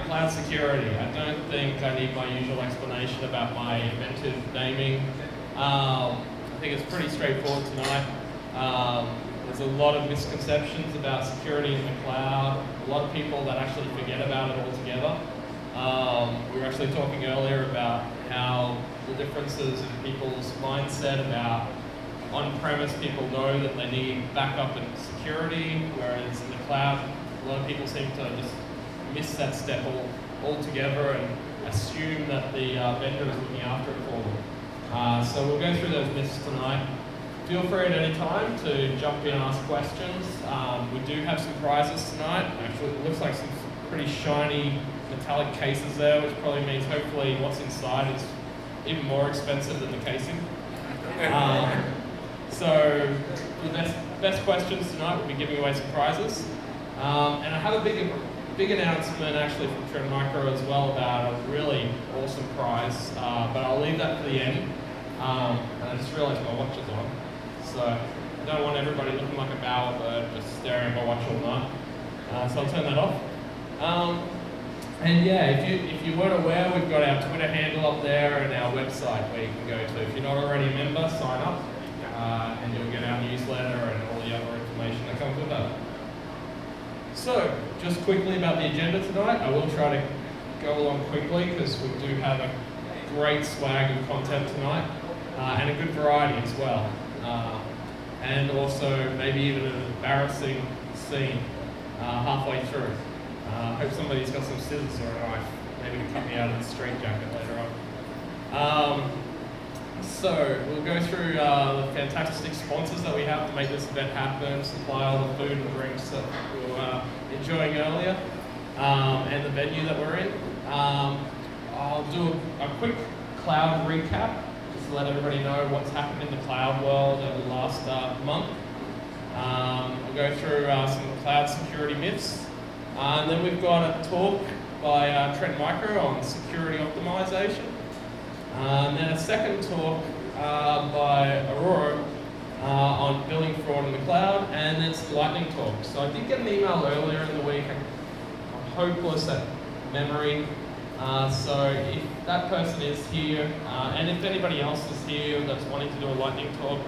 Cloud security. I don't think I need my usual explanation about my inventive naming. I think it's pretty straightforward tonight. There's a lot of misconceptions about security in the cloud. A lot of people that actually forget about it altogether. We were actually talking earlier about how the differences in people's mindset about on-premise people know that they need backup and security, whereas in the cloud, a lot of people seem to just miss that step altogether and assume that the vendor is looking after it for them. So we'll go through those myths tonight. Feel free at any time to jump in and ask questions. We do have some prizes tonight. Actually, it looks like some pretty shiny metallic cases there, which probably means hopefully what's inside is even more expensive than the casing. So the best questions tonight, we'll be giving away some prizes. And I have a big announcement actually from TrendMicro as well about a really awesome prize, but I'll leave that for the end. And I just realized my watch is on, so I don't want everybody looking like a bowerbird just staring at my watch all night. So I'll turn that off. And yeah, if you weren't aware, we've got our Twitter handle up there and our website where you can go to. If you're not already a member, sign up, and you'll get our newsletter and all the other information that comes with that. So, just quickly about the agenda tonight. I will try to go along quickly because we do have a great swag of content tonight and a good variety as well. And also maybe even an embarrassing scene halfway through. I hope somebody's got some scissors or a knife, maybe to cut me out of the straitjacket later on. So we'll go through the fantastic sponsors that we have to make this event happen, supply all the food and drinks that we were enjoying earlier, and the venue that we're in. I'll do a quick cloud recap, just to let everybody know what's happened in the cloud world over the last month. We'll go through some cloud security myths, and then we've got a talk by TrendMicro on security optimization. And then a second talk by Auro on billing fraud in the cloud, and then some lightning talk. So I did get an email earlier in the week. I'm hopeless at memory. So if that person is here, and if anybody else is here that's wanting to do a lightning talk,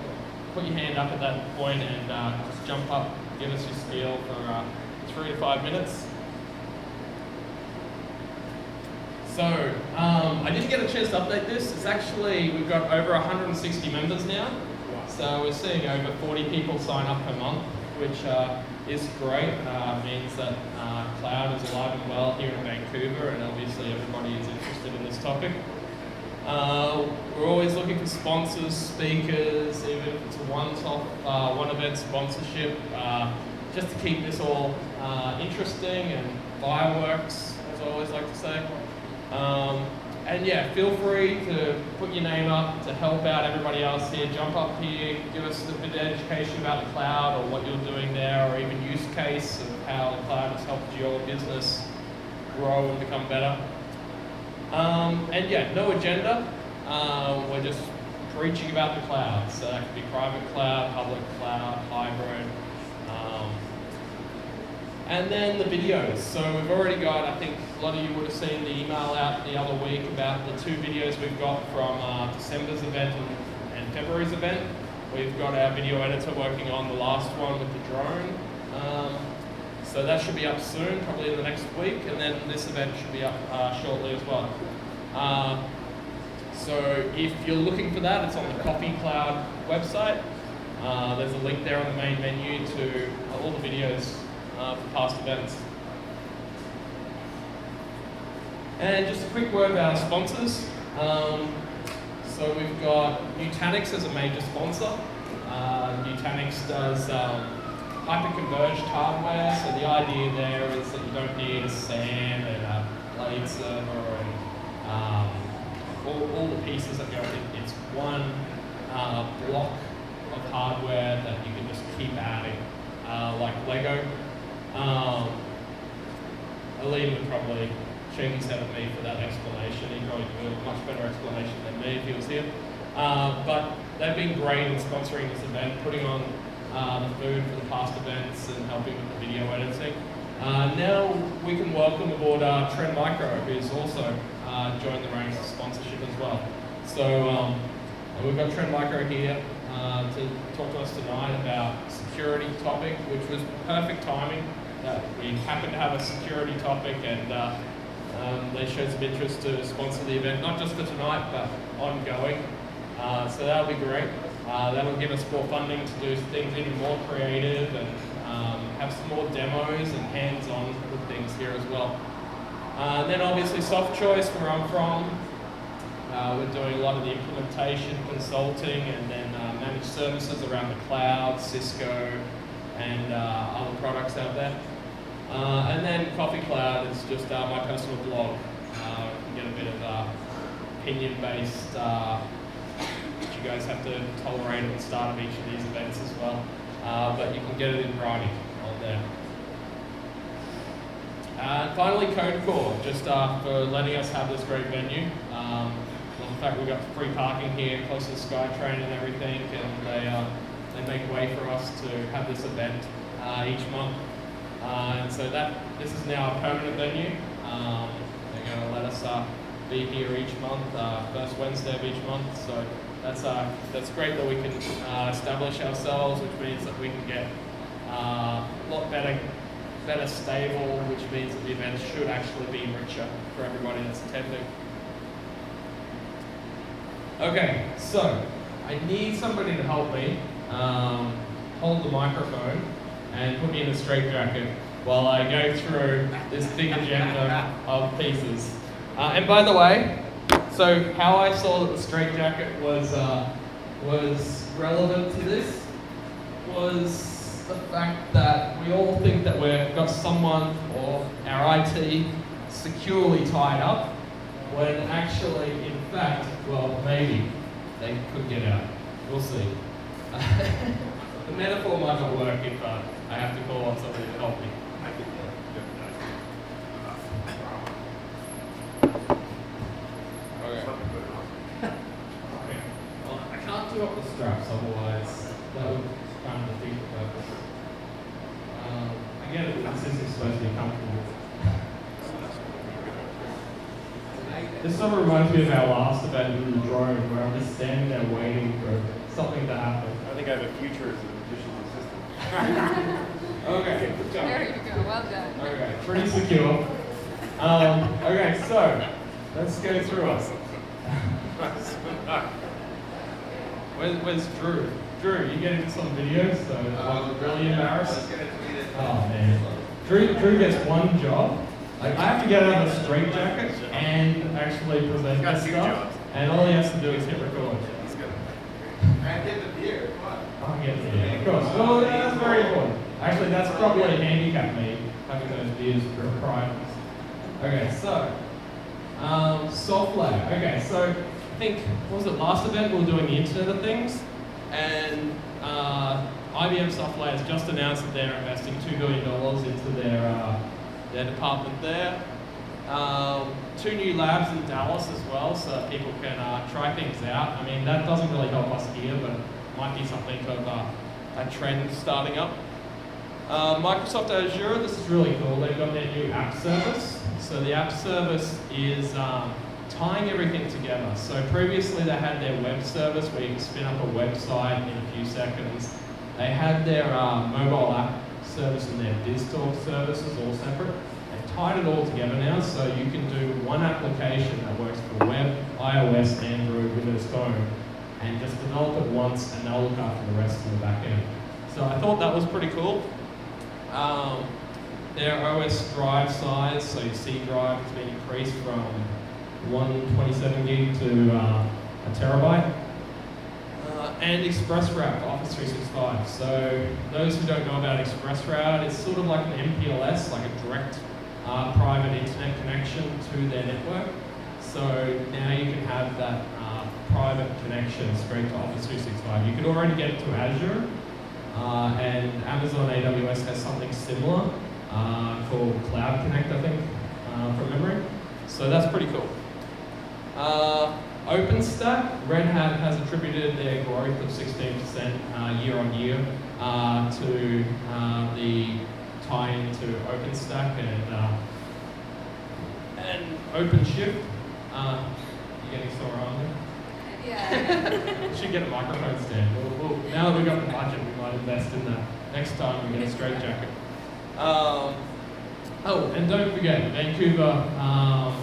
put your hand up at that point and just jump up, give us your spiel for 3 to 5 minutes. So, I didn't get a chance to update this. It's actually, we've got over 160 members now. So we're seeing over 40 people sign up per month, which is great. Means that cloud is alive and well here in Vancouver, and obviously everybody is interested in this topic. We're always looking for sponsors, speakers, even if it's a one event sponsorship, just to keep this all interesting and fireworks, as I always like to say. And yeah, feel free to put your name up to help out everybody else here. Jump up here, give us a bit of education about the cloud or what you're doing there, or even use case of how the cloud has helped your business grow and become better. And yeah, no agenda. We're just preaching about the cloud. So that could be private cloud, public cloud, hybrid. And then the videos. So we've already got, I think a lot of you would have seen the email out the other week about the 2 videos we've got from December's event and February's event. We've got our video editor working on the last one with the drone. So that should be up soon, probably in the next week, and then this event should be up shortly as well. So if you're looking for that, it's on the Coffee Cloud website. There's a link there on the main menu to all the videos for past events. And just a quick word about our sponsors. So we've got Nutanix as a major sponsor. Nutanix does hyper-converged hardware, so the idea there is that you don't need a SAN and a blade server and all the pieces that go with it. It's one block of hardware that you can just keep adding, like Lego. Aline would probably shake his head at me for that explanation. He'd probably do a much better explanation than me if he was here. But they've been great in sponsoring this event, putting on the food for the past events and helping with the video editing. Now we can welcome aboard TrendMicro, who's also joined the ranks of sponsorship as well. So we've got TrendMicro here to talk to us tonight about security topic, which was perfect timing. We happened to have a security topic, and they showed some interest to sponsor the event, not just for tonight, but ongoing. So that'll be great. That'll give us more funding to do things even more creative and have some more demos and hands-on with things here as well. Then obviously Soft Choice, where I'm from. We're doing a lot of the implementation, consulting, and then managed services around the cloud, Cisco, and other products out there. And then Coffee Cloud is just my personal blog. You can get a bit of opinion-based, which you guys have to tolerate at the start of each of these events as well. But you can get it in writing on there. And finally, Code Core, just for letting us have this great venue. In fact, we've got free parking here, close to the SkyTrain and everything, and they make way for us to have this event each month. And so this is now a permanent venue. They're going to let us be here each month, first Wednesday of each month. So that's great that we can establish ourselves, which means that we can get a lot better stable, which means that the event should actually be richer for everybody that's attending. Okay, so I need somebody to help me hold the microphone and put me in a straitjacket while I go through this big agenda of pieces. And by the way, so how I saw that the straitjacket was relevant to this was the fact that we all think that we've got someone or our IT securely tied up, when actually, in fact, well, maybe they could get out. We'll see. The metaphor might not work if I have to call on somebody to help me. Okay. Well, I can't do up the straps, otherwise that would kind of defeat the purpose. I get it, this isn't supposed to be comfortable. This sort of reminds me of our last event in the drone, where I'm just standing there waiting for something to happen. I think I have a future as an additional assistant. Okay. There you go, well done. Okay, pretty secure. Okay, so let's go through us. Where's Drew? Drew, you getting some videos? So I'm really embarrassed. Oh man. Drew gets one job. Like, I have to get out of the straitjacket and actually present this stuff, and all he has to do is hit record. Let's go. And get the beer, come on. I'll get the beer, of course. Well, that's very important. Actually, that's probably a handicap me, having those beers for private. Okay, so, soft lab. Okay, so I think, what was it, last event we were doing the Internet of Things, and IBM Software has just announced that they're investing $2 billion into their department there. 2 new labs in Dallas as well, so that people can try things out. I mean, that doesn't really help us here, but it might be something of a trend starting up. Microsoft Azure, this is really cool. They've got their new app service. So the app service is tying everything together. So previously they had their web service where you can spin up a website in a few seconds. They had their mobile app service and their BizTalk services all separate. They've tied it all together now, so you can do one application that works for web, iOS, Android, Windows Phone, and just develop it once, and they'll look after the rest of the back end. So I thought that was pretty cool. Their OS drive size, so your C drive has been increased from 127 gig to a terabyte. And ExpressRoute for Office 365. So those who don't know about ExpressRoute, it's sort of like an MPLS, like a direct private internet connection to their network. So now you can have that private connection straight to Office 365. You could already get it to Azure, and Amazon AWS has something similar called Cloud Connect, I think, from memory. So that's pretty cool. OpenStack, Red Hat has attributed their growth of 16% year on year to the tie-in to OpenStack and OpenShift. You getting sore on there? Yeah. We should get a microphone stand. Now that we've got the budget, we might invest in that. Next time we get a Straitjacket. Oh, and don't forget, Vancouver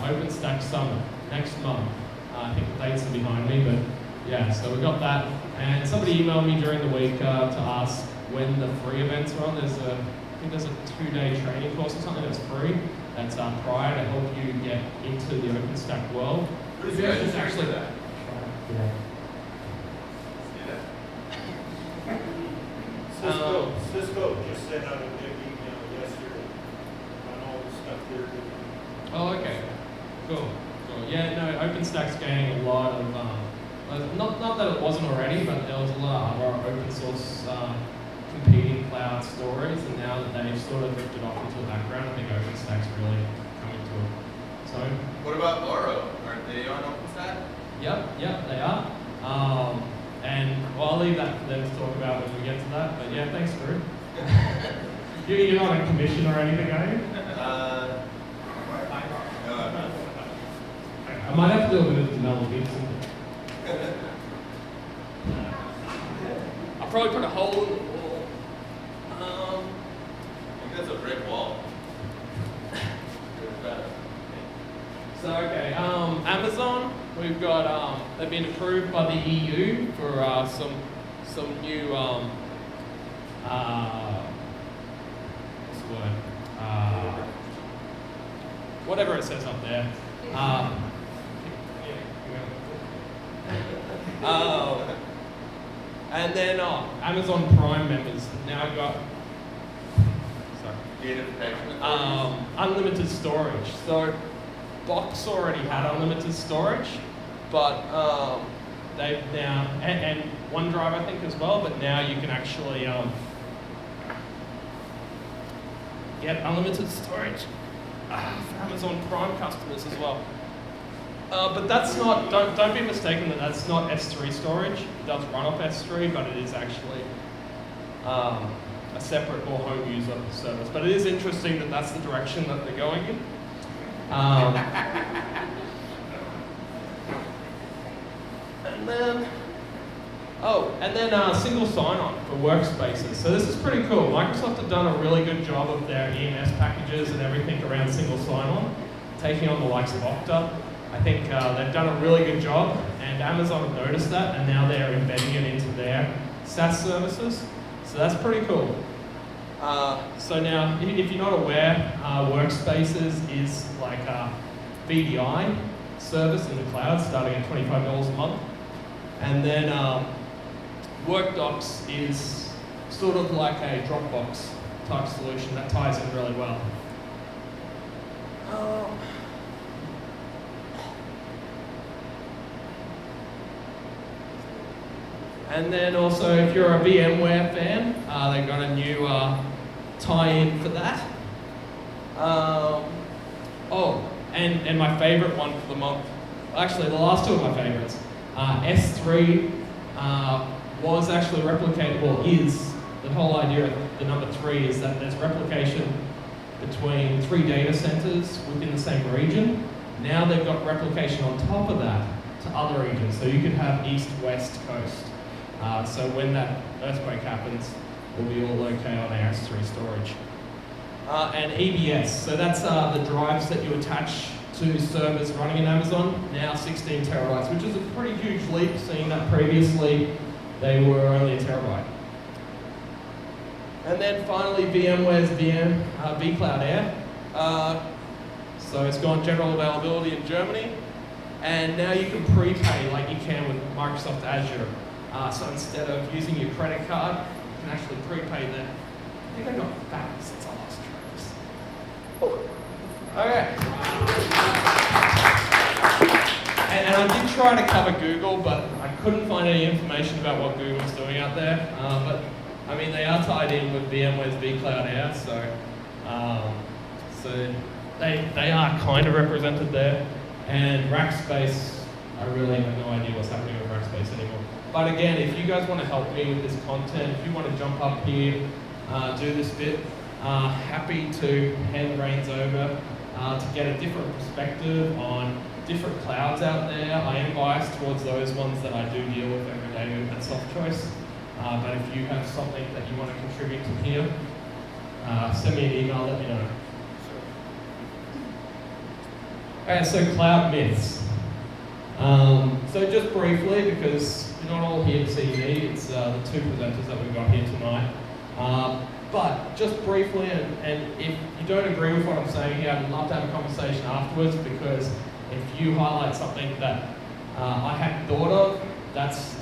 OpenStack Summit next month. I think the dates are behind me, but yeah, so we got that. And somebody emailed me during the week to ask when the free events are on. I think there's a 2-day training course or something that's free. That's prior to help you get into the OpenStack world. Who's actually that? Yeah. Cisco just sent out a big email yesterday on all the stuff they're doing. Oh, okay. Cool. Yeah, no, OpenStack's gaining a lot of, not that it wasn't already, but there was a lot of other open source competing cloud stories, and now that they've sort of drifted off into the background, I think OpenStack's really coming to it. So. What about Auro? Aren't they on OpenStack? Yep, they are. And well, I'll leave that for them to talk about when we get to that. But yeah, thanks, Drew. You're not on commission or anything, are you? I might have to do a bit of development. I'll probably put a hole in the wall. I think that's a brick wall. So okay, Amazon, we've got they've been approved by the EU for some new what's the word? Whatever it says up there. And then Amazon Prime members now got unlimited storage. So Box already had unlimited storage, but they've now and OneDrive I think as well. But now you can actually get unlimited storage for Amazon Prime customers as well. But that's not, don't be mistaken that that's not S3 storage. It does run off S3, but it is actually a separate or home user service. But it is interesting that that's the direction that they're going in. And then single sign-on for workspaces. So this is pretty cool. Microsoft have done a really good job of their EMS packages and everything around single sign-on, taking on the likes of Okta. I think they've done a really good job, and Amazon have noticed that, and now they're embedding it into their SaaS services. So that's pretty cool. So now, if you're not aware, Workspaces is like a VDI service in the cloud, starting at $25 a month. And then WorkDocs is sort of like a Dropbox type solution that ties in really well. And then also, if you're a VMware fan, they've got a new tie-in for that. And my favorite one for the month, actually the last two of my favorites, S3 was actually replicated, is, the whole idea of the number 3 is that there's replication between 3 data centers within the same region. Now they've got replication on top of that to other regions, so you can have east, west, coast. So when that earthquake happens, we'll be all okay on our S3 storage. And EBS, so that's the drives that you attach to servers running in Amazon, now 16 terabytes, which is a pretty huge leap, seeing that previously they were only a terabyte. And then finally, VMware's vCloud Air. So it's gone general availability in Germany, and now you can prepay like you can with Microsoft Azure. So instead of using your credit card, you can actually prepay that. I think I got back since I lost track. Okay. And I did try to cover Google, but I couldn't find any information about what Google's doing out there. But I mean, they are tied in with VMware's vCloud Air, so they are kind of represented there. And Rackspace I really have no idea what's happening with Rackspace anymore. But again, if you guys want to help me with this content, if you want to jump up here, do this bit, happy to hand the reins over to get a different perspective on different clouds out there. I am biased towards those ones that I do deal with every day at Soft Choice. But if you have something that you want to contribute to here, send me an email, let me know. Alright, so cloud myths. So just briefly, because you're not all here to see me, it's the two presenters that we've got here tonight. But just briefly, and if you don't agree with what I'm saying here, I'd love to have a conversation afterwards, because if you highlight something that I hadn't thought of, that's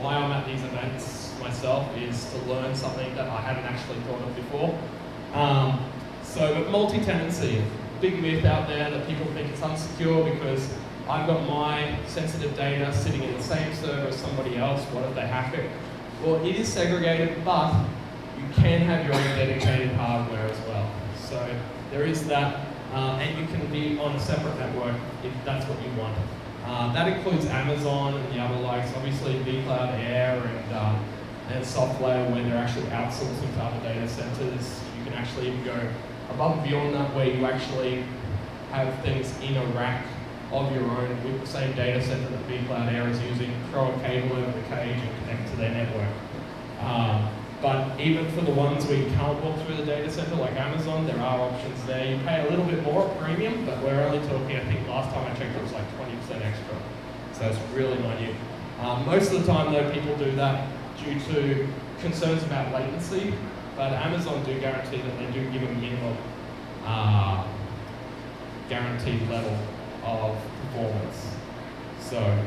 why I'm at these events myself, is to learn something that I hadn't actually thought of before. But multi-tenancy, big myth out there that people think it's unsecure because I've got my sensitive data sitting in the same server as somebody else. What if they hack it? Well, it is segregated, but you can have your own dedicated hardware as well. So there is that, and you can be on a separate network if that's what you want. That includes Amazon and the other likes, obviously vCloud Air and software where they're actually outsourcing to other data centers. You can actually even go above and beyond that, where you actually have things in a rack of your own with the same data center that vCloud Air is using, throw a cable over the cage and connect to their network. But even for the ones where you can't walk through the data center like Amazon, there are options there. You pay a little bit more premium, but we're only talking, I think last time I checked it was like 20% extra. So it's really minute. Most of the time though, people do that due to concerns about latency, but Amazon do guarantee that they do give a minimum guaranteed level of performance. So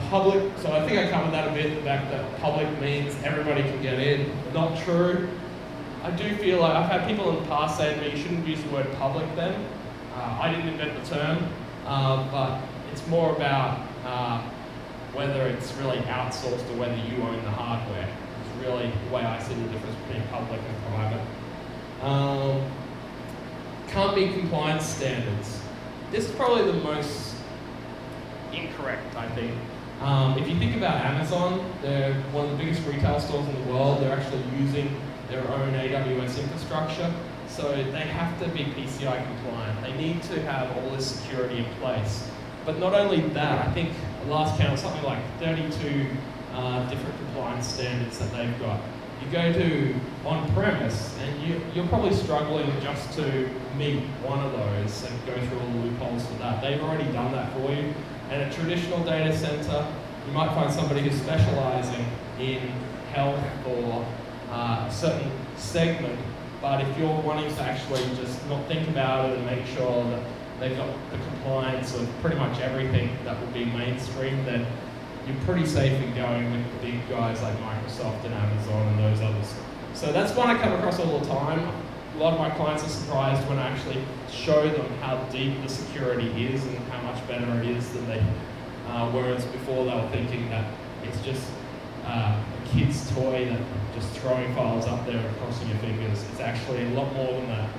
public, so I think I covered that a bit, the fact that public means everybody can get in. Not true. I do feel like I've had people in the past say to me, you shouldn't use the word public then. I didn't invent the term, but it's more about whether it's really outsourced or whether you own the hardware. It's really the way I see the difference between public and private. Can't meet compliance standards. This is probably the most incorrect, I think. If you think about Amazon, they're one of the biggest retail stores in the world. They're actually using their own AWS infrastructure, so they have to be PCI compliant. They need to have all this security in place. But not only that, I think at last count something like 32 different compliance standards that they've got. You go to on-premise and you're probably struggling just to meet one of those and go through all the loopholes for that. They've already done that for you. And a traditional data center, you might find somebody who's specializing in health or a certain segment, but if you're wanting to actually just not think about it and make sure that they've got the compliance of pretty much everything that will be mainstream, then you're pretty safe in going with the big guys like Microsoft and Amazon and those others. So that's one I come across all the time. A lot of my clients are surprised when I actually show them how deep the security is and how much better it is than they whereas before they were thinking that it's just a kid's toy that just throwing files up there and crossing your fingers. It's actually a lot more than that.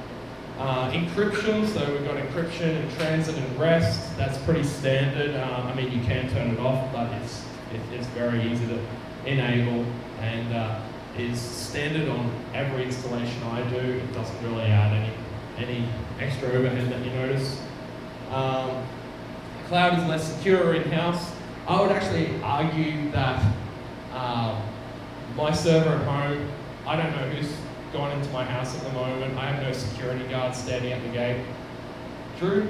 Encryption, so we've got encryption in transit and rest. That's pretty standard. I mean, you can turn it off, but it's very easy to enable and is standard on every installation I do. It doesn't really add any extra overhead that you notice. Cloud is less secure in-house. I would actually argue that my server at home, I don't know who's gone into my house at the moment. I have no security guards standing at the gate. Drew?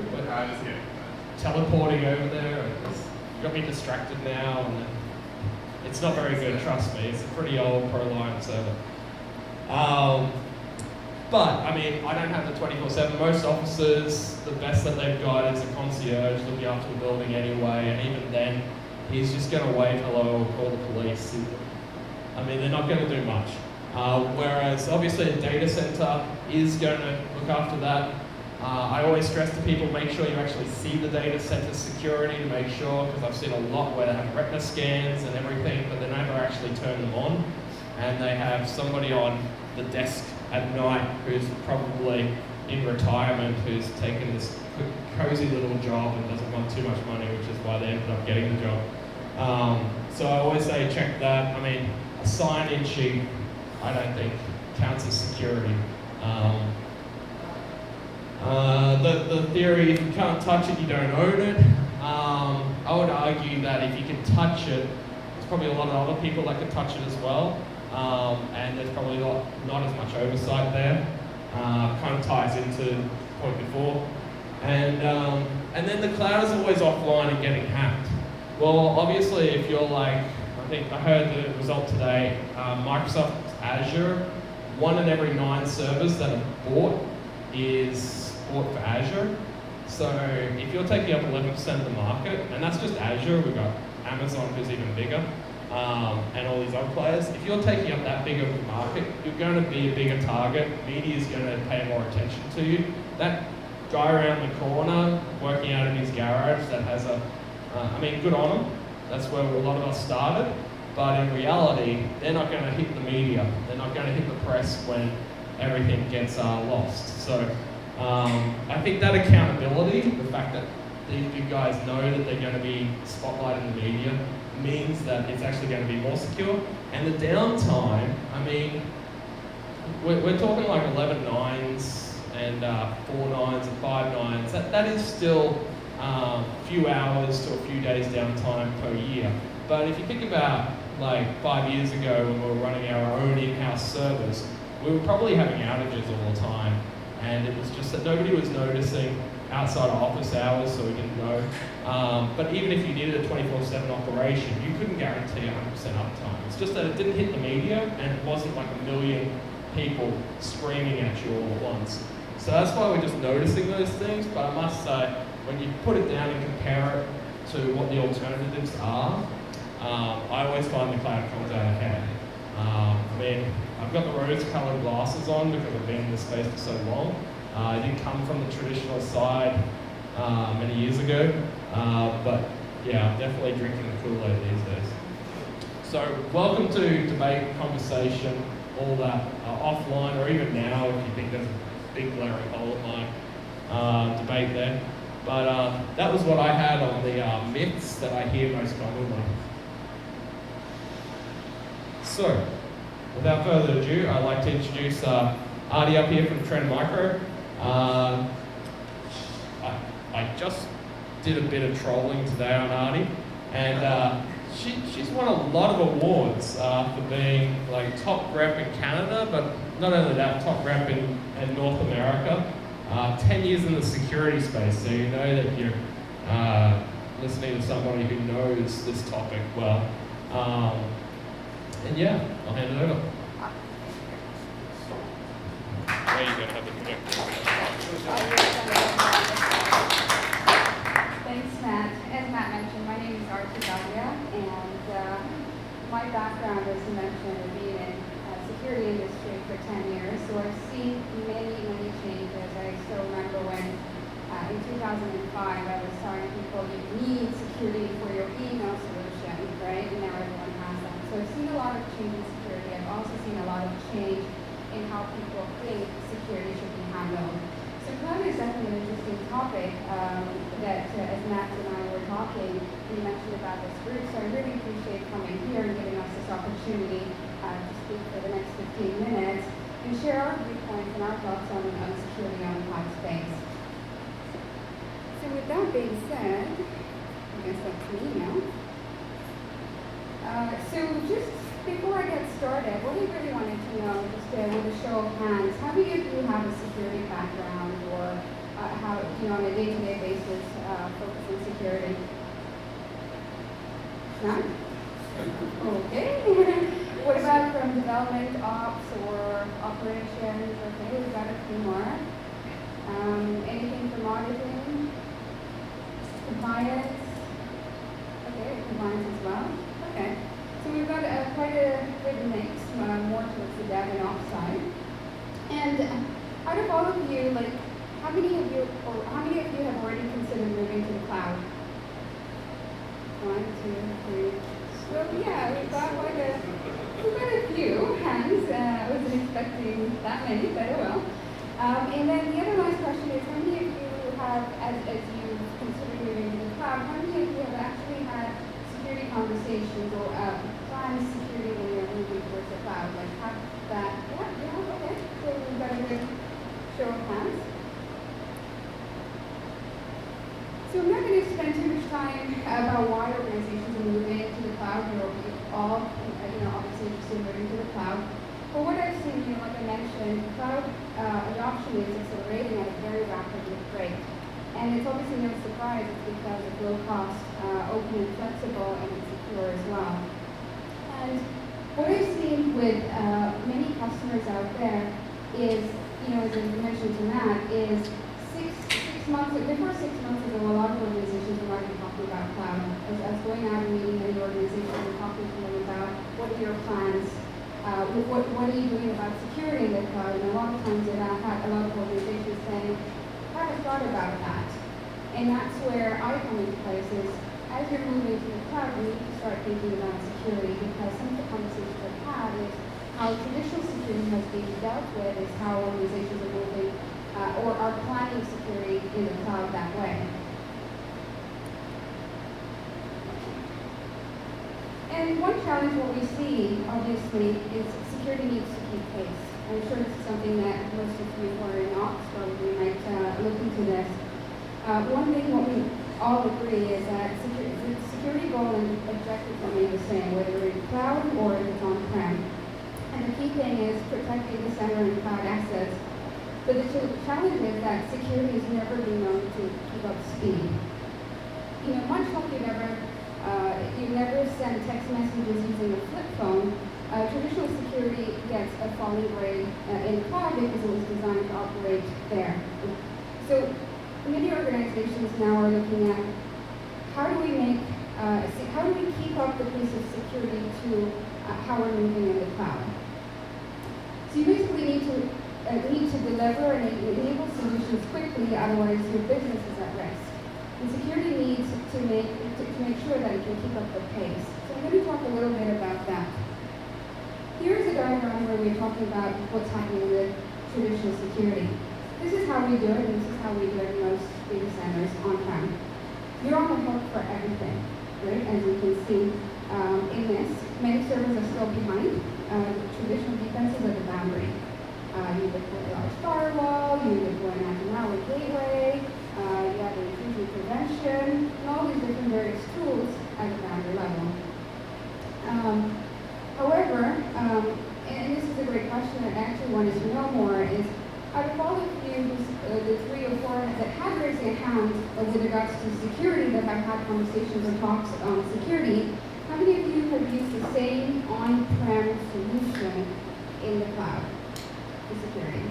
Teleporting over there. You got me distracted now. And it's not very good, trust me. It's a pretty old ProLine server. But, I mean, I don't have the 24/7. Most offices, the best that they've got is a concierge looking after the building anyway, and even then, he's just going to wave hello or call the police. I mean, they're not going to do much. Whereas, obviously, a data center is going to look after that. I always stress to people, make sure you actually see the data center security to make sure, because I've seen a lot where they have retina scans and everything, but they never actually turn them on. And they have somebody on the desk at night who's probably in retirement, who's taken this cozy little job and doesn't want too much money, which is why they ended up getting the job. So I always say check that. I mean, a sign-in sheet, I don't think counts as security. The theory, if you can't touch it, you don't own it. I would argue that if you can touch it, there's probably a lot of other people that can touch it as well. And there's probably not as much oversight there. Kind of ties into the point before. And then the cloud is always offline and getting hacked. Well, obviously, if you're like, I heard the result today, Microsoft Azure, 1 in every 9 servers that are bought is bought for Azure. So if you're taking up 11% of the market, and that's just Azure, we've got Amazon who's even bigger, and all these other players. If you're taking up that big of a market, you're going to be a bigger target. Media is going to pay more attention to you. That guy around the corner working out in his garage that has good on him. That's where a lot of us started. But in reality, they're not going to hit the media. They're not going to hit the press when everything gets lost. So I think that accountability, the fact that these big guys know that they're going to be spotlighted in the media, means that it's actually going to be more secure. And the downtime, I mean, we're talking like 11 nines and 4 nines and 5 nines. That is still a few hours to a few days downtime per year. But if you think about like 5 years ago when we were running our own in-house servers, we were probably having outages all the time. And it was just that nobody was noticing outside of office hours, so we didn't know. But even if you needed a 24/7 operation, you couldn't guarantee 100% uptime. It's just that it didn't hit the media, and it wasn't like a million people screaming at you all at once. So that's why we're just noticing those things. But I must say, when you put it down and compare it to what the alternatives are, I always find the cloud comes out ahead. I mean, I've got the rose-colored glasses on because I've been in this space for so long. I didn't come from the traditional side many years ago, but yeah, I'm definitely drinking the Kool-Aid these days. So welcome to debate, conversation, all that offline, or even now if you think there's a big glaring hole at my debate there. But that was what I had on the myths that I hear most commonly. So, without further ado, I'd like to introduce Artie up here from TrendMicro. I just did a bit of trolling today on Artie, and she's won a lot of awards for being like top rep in Canada, but not only that, top rep in North America. 10 years in the security space, so you know that you're listening to somebody who knows this topic well. And yeah, I'll hand it over. There you go, have the projector. Thanks, Matt. As Matt mentioned, my name is Artie, and my background, as you mentioned, is being in the security industry for 10 years. So I've seen many changes. I still remember when in 2005 I was telling people you need security for your email solution, right? And now everyone has that. So I've seen a lot of change in security. I've also seen a lot of change in how people think security should be handled. So cloud is definitely an interesting topic that, as Matt and I were talking, we mentioned about this group. So I really appreciate coming here and giving us this opportunity to speak for the next 15 minutes and share our viewpoints and our thoughts on security on the cloud space. So with that being said, I guess that's me now. So just before I get started, what I really wanted to know, just with a show of hands, how many of you have a security background or how, on a day-to-day basis, focus on security? None? Okay. What about from development, ops, or operations? Okay, we've got a few more. Anything from auditing? Compliance? Okay, compliance as well. Okay. So we've got quite a good mix, more towards the dev and ops side. And out of all of you, like, how many of you have already considered moving to the cloud? 1, 2, 3. So yeah, we've got a few hands. I wasn't expecting that many, but oh well. And then the other last question is, how many of you have, as you consider moving to the cloud, how many of you have actually had security conversations or planned security when you're moving towards the cloud? Like have that, yeah, okay. So we've got a good show of hands. So I'm not going to spend too much time about why organizations are moving to the cloud. You're all, obviously interested in moving to the cloud. But what I've seen, like I mentioned, cloud adoption is accelerating at a very rapid rate. And it's obviously no surprise, it's because it's low cost, open and flexible, and it's secure as well. And what I've seen with many customers out there is, as I mentioned to Matt, is before 6 months ago, a lot of organizations were already talking about cloud. I was going out and meeting many organizations and talking to them about what are your plans, what are you doing about security in the cloud? And a lot of times I had a lot of organizations saying, I haven't thought about that. And that's where I come into place is, as you're moving to the cloud, you need to start thinking about security, because some of the conversations I've had is how traditional security has been dealt with is how organizations are moving or are planning security in the cloud that way. And one challenge what we see, obviously, is security needs to keep pace. I'm sure this is something that most of you who are in ops probably might look into this. One thing what we all agree is that the security goal and objective remain the same, whether it's cloud or if it's on-prem. And the key thing is protecting the center and cloud assets. But the challenge is that security has never been known to keep up speed. Much like you never send text messages using a flip phone, traditional security gets a falling grade in the cloud because it was designed to operate there. So many organizations now are looking at how do we keep up the pace of security to how we're moving in the cloud. So you basically need to deliver and enable solutions quickly, otherwise your business is at risk. And security needs to make sure that it can keep up the pace. So I'm going to talk a little bit about that. Here's a diagram where we're talking about what's happening with traditional security. This is how we do it, and this is how we do it in most data centers on-prem. You're on the hook for everything, right? As you can see in this, many servers are still behind. Traditional defenses are the boundary. You deploy a large firewall, you deploy an anti-malware gateway, you have intrusion prevention, and all these different various tools at the boundary level. However, and this is a great question that I actually wanted to know more, is out of all of you, the 3 or 4 that have raised their hand with regards to security, that have had conversations and talks on security, how many of you have used the same on-prem solution in the cloud for security?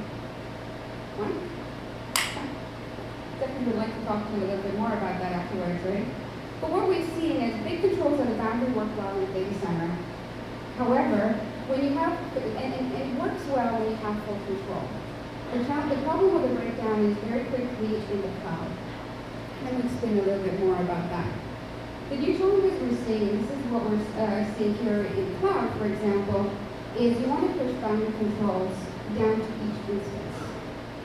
One? Definitely would like to talk to you a little bit more about that afterwards, right? But what we've seen is big controls at the boundary work well in the data center. However, when you have, and it works well when you have full control. The problem with the breakdown is very quickly in the cloud. Let me explain a little bit more about that. The new challenges we're seeing, this is what we're seeing here in the cloud, for example, is you want to push boundary controls down to each instance,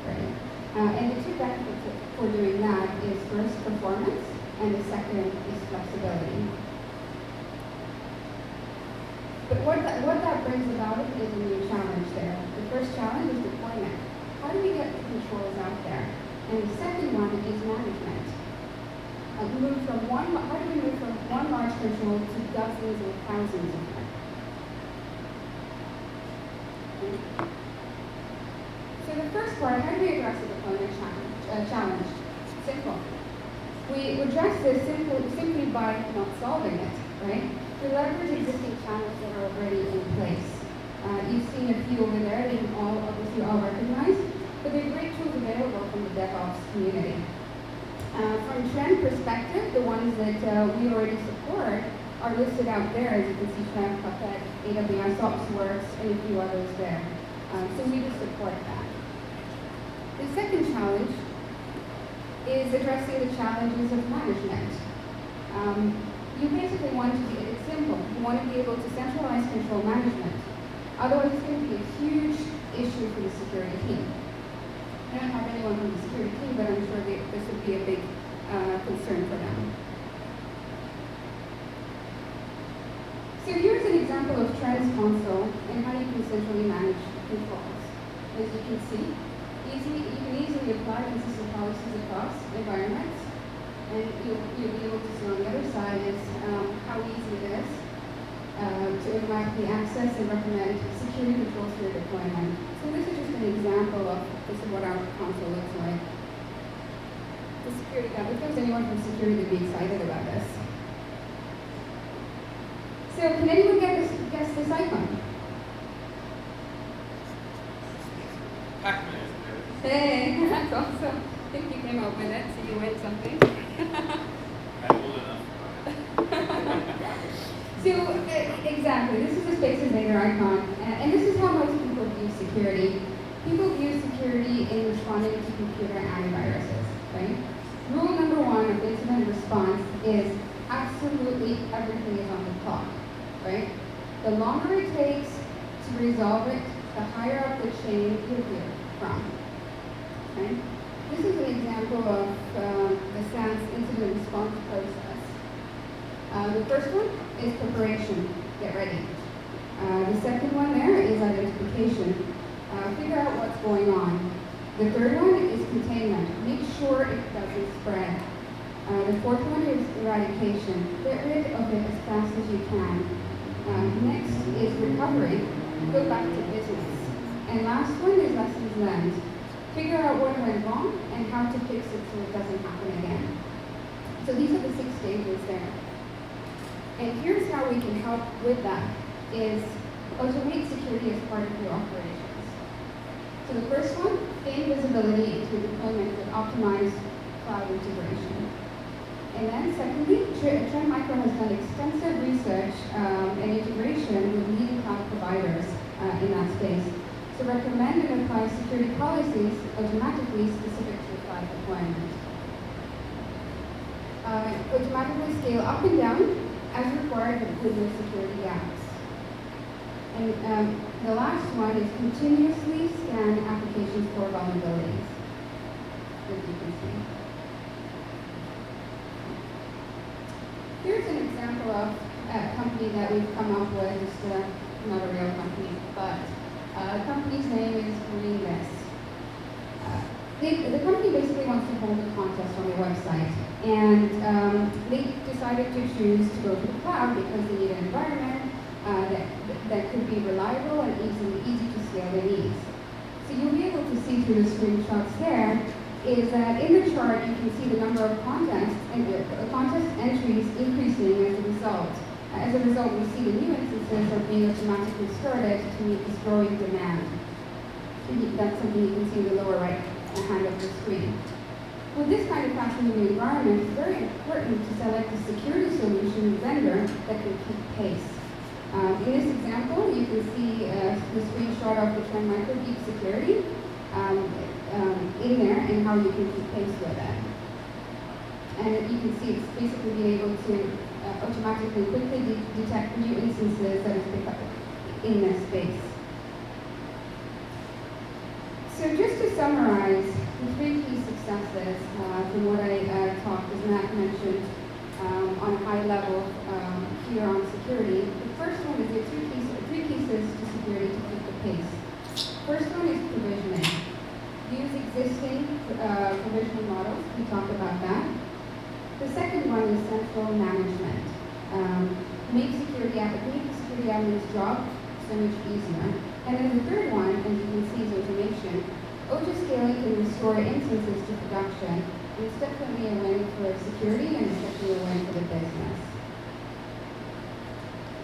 right? And the 2 benefits for doing that is first performance, and the second is flexibility. But what that brings about is a new challenge there. The first challenge is deployment. How do we get the controls out there? And the second one is management. How do we move from one large control to dozens or thousands of them? Okay. So the first part, how do we address the deployment challenge? Simple. We address this simply by not solving it, right? We leverage existing channels that are already in place. You've seen a few over there, they obviously all recognized, but there are great tools available from the DevOps community. From trend perspective, the ones that we already support are listed out there. As you can see, Trend, Puppet, AWS OpsWorks, and a few others there. So we just support that. The second challenge is addressing the challenges of management. You basically want to be, it's simple, you want to be able to centralize control management. Otherwise, it's going to be a huge issue for the security team. I don't have anyone from the security team, but I'm sure this would be a big concern for them. So here's an example of Trends console and how you can centrally manage controls. As you can see, you can easily apply consistent policies across environments, and you'll be able to see on the other side is how easy it is to automatically access and recommend security controls for your deployment. So this is just an example of this is what our console looks like. The security tab. If there's anyone from security, they'd be excited about this. So can anyone guess this icon? Pac-Man. Hey, that's awesome. I think you came up with it, so you win something. So, exactly, this is a Space Invader icon, and this is how most people view security. People view security in responding to computer antiviruses, right? Rule number one of incident response is absolutely everything is on the clock, right? The longer it takes to resolve it, the higher up the chain you'll hear from, okay? This is an example of the SANS incident response process. The first one is preparation, get ready. The second one there is identification, figure out what's going on. The third one is containment, make sure it doesn't spread. The fourth one is eradication, get rid of it as fast as you can. Next is recovery, go back to business. And last one is lessons learned. Figure out what went wrong and how to fix it so it doesn't happen again. So these are the 6 stages there. And here's how we can help with that, is automate security as part of your operations. So the first one, gain visibility into deployment with optimized cloud integration. And then secondly, TrendMicro has done extensive research and integration with leading cloud providers in that space. So recommend and apply security policies automatically specific to the cloud deployment. Automatically scale up and down as required with no security gaps. And the last one is continuously scan applications for vulnerabilities, as you can see. Here's an example of a company that we've come up with. It's not a real company, but the company's name is Greenlist. The company basically wants to hold a contest on their website, and they decided to choose to go to the cloud because they need an environment that could be reliable and easy to scale their needs. So you'll be able to see through the screenshots there is that in the chart you can see the number of contests and contest entries increasing as a result. As a result, we see the new instances are being automatically started to meet this growing demand. That's something you can see in the lower right hand of the screen. With this kind of fast-moving environment, it's very important to select a security solution vendor that can keep pace. In this example, you can see the screenshot of the TrendMicro Deep Security in there and how you can keep pace with it. And you can see it's basically being able to automatically quickly detect new instances that have picked up in this space. So just to summarize the 3 key successes from what I talked, as Matt mentioned, on a high level here on security. The first one is the 3 pieces to security to keep the pace. First one is provisioning. Use existing provisioning models. We talked about that. The second one is central management. Make the security admin's job so much easier. And then the third one, as you can see, is automation. Auto-scaling can restore instances to production. And it's definitely a win for security, and it's definitely a win for the business.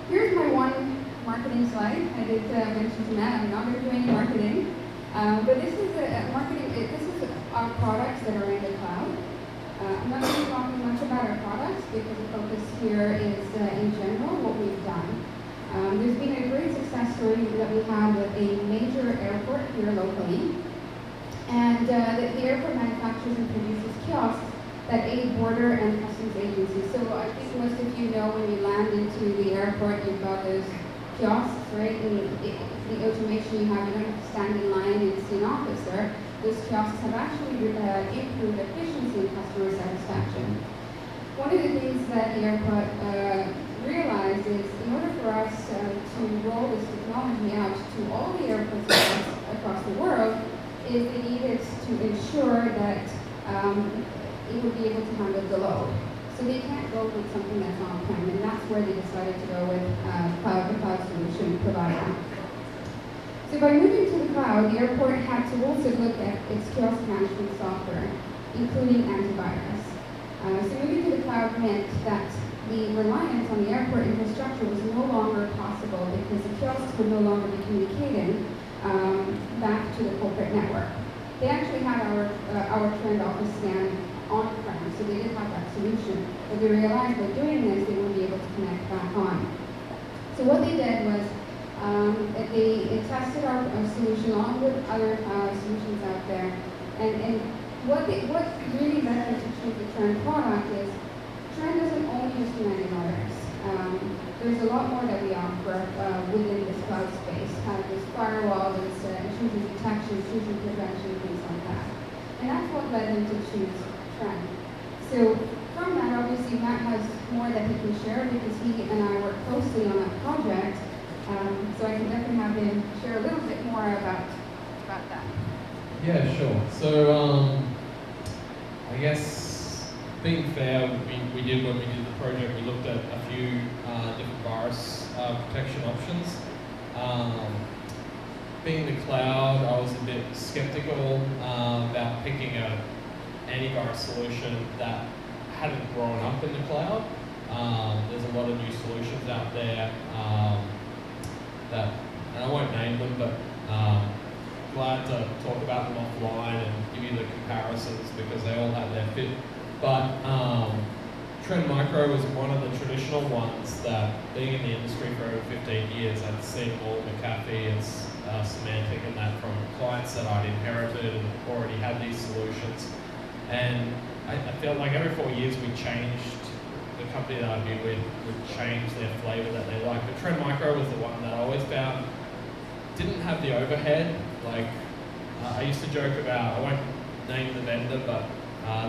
Here's my one marketing slide. I did mention to Matt, I'm not going to do any marketing. But this is this is our products that are in the cloud. I'm not going to be talking much about our products because the focus here is in general what we've done. There's been a great success story that we have with a major airport here locally. And the airport manufactures and produces kiosks that aid border and customs agencies. So I think most of you know when you land into the airport, you've got those kiosks, right? And the automation you have, you don't have to stand in line and see an officer. those kiosks have actually improved efficiency and customer satisfaction. One of the things that the airport realized is in order for us to roll this technology out to all the airports across the world, is they needed to ensure that it would be able to handle the load. So they can't go with something that's on-prem, and that's where they decided to go with a cloud solution provider. So by moving to the cloud, the airport had to also look at its kiosk management software, including antivirus. So moving to the cloud meant that the reliance on the airport infrastructure was no longer possible because the kiosks would no longer be communicating back to the corporate network. They actually had our Trend office scan on-prem, so they did have that solution. But they realized by doing this, they wouldn't be able to connect back on. So what they did was they tested our solution along with other solutions out there, and what really led them to choose the Trend product is Trend doesn't only just do antivirus. There's a lot more that we offer within this cloud space. There's firewall, there's intrusion detection, intrusion prevention, things like that. And that's what led them to choose Trend. So from that, obviously, Matt has more that he can share because he and I work closely on that project. So I can definitely have him share a little bit more about that. Yeah, sure. So I guess being fair, we did when we did the project, we looked at a few different virus protection options. Being the cloud, I was a bit skeptical about picking an antivirus solution that hadn't grown up in the cloud. There's a lot of new solutions out there that, and I won't name them, but glad to talk about them offline and give you the comparisons because they all have their fit. But TrendMicro was one of the traditional ones that, being in the industry for over 15 years, I'd seen all McAfee and Symantec and that from clients that I'd inherited and already had these solutions. And I felt like every 4 years we changed, the company that I'd be with would change their flavor that they like. But TrendMicro was the one that I always found didn't have the overhead. Like, I used to joke about, I won't name the vendor, but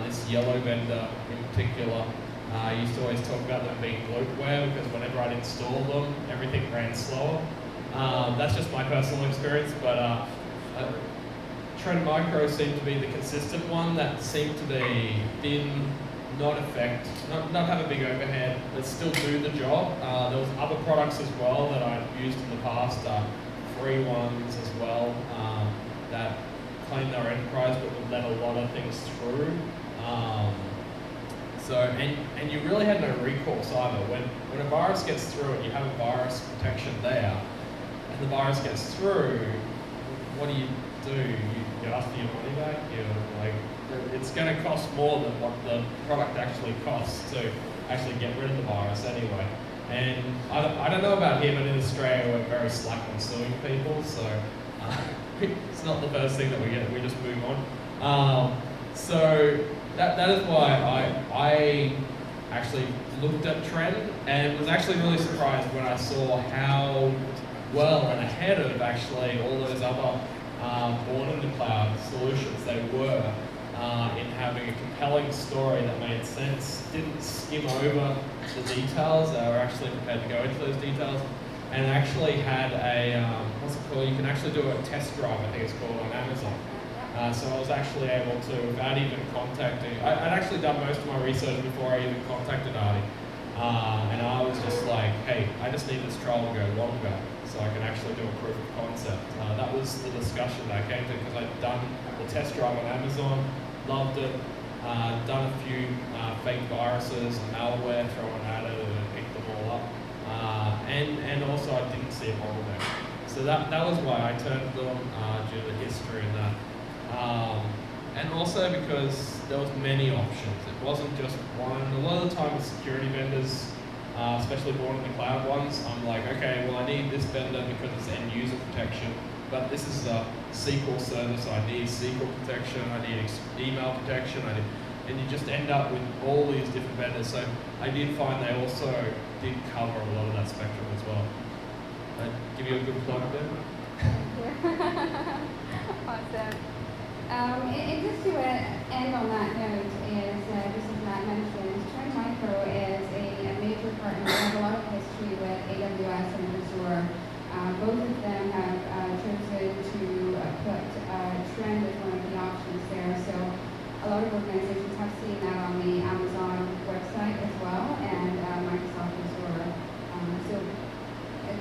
this yellow vendor in particular, I used to always talk about them being bloatware because whenever I'd install them, everything ran slower. That's just my personal experience, but TrendMicro seemed to be the consistent one that seemed to be thin, not have a big overhead, but still do the job. There was other products as well that I'd used in the past, free ones as well, that claimed they were enterprise but would let a lot of things through. And you really had no recourse either. When a virus gets through and you have a virus protection there, and the virus gets through, what do? You ask for your money back? It's going to cost more than what the product actually costs to actually get rid of the virus anyway. And I don't know about here, but in Australia we're very slack on suing people, so it's not the first thing that we get. We just move on. So that is why I actually looked at Trend and was actually really surprised when I saw how well and ahead of actually all those other born in the cloud solutions they were in having a compelling story that made sense, didn't skim over the details, they were actually prepared to go into those details, and actually had a, what's it called, you can actually do a test drive, I think it's called, on Amazon. So I was actually able to, without even contacting, I'd actually done most of my research before I even contacted Artie. And I was just like, hey, I just need this trial to go longer so I can actually do a proof of concept. That was the discussion that I came to because I'd done the test drive on Amazon, loved it, done a few fake viruses and malware thrown at it and picked them all up. And also I didn't see a bottleneck. So that was why I turned to them due to the history and that. And also because there was many options. It wasn't just one. A lot of the time with security vendors, especially born in the cloud ones, I'm like, okay, well I need this vendor because it's end user protection, but this is a SQL service, I need SQL protection, I need email protection, and you just end up with all these different vendors. So I did find they also did cover a lot of that spectrum as well. I'd give you a good plug there. Awesome. And just to end on that note is, just as Matt mentioned, TrendMicro is a major partner. We have a lot of history with AWS and Azure. Both of them have chosen to put Trend as one of the options there. So a lot of organizations have seen that on the Amazon website as well, and Microsoft Azure. So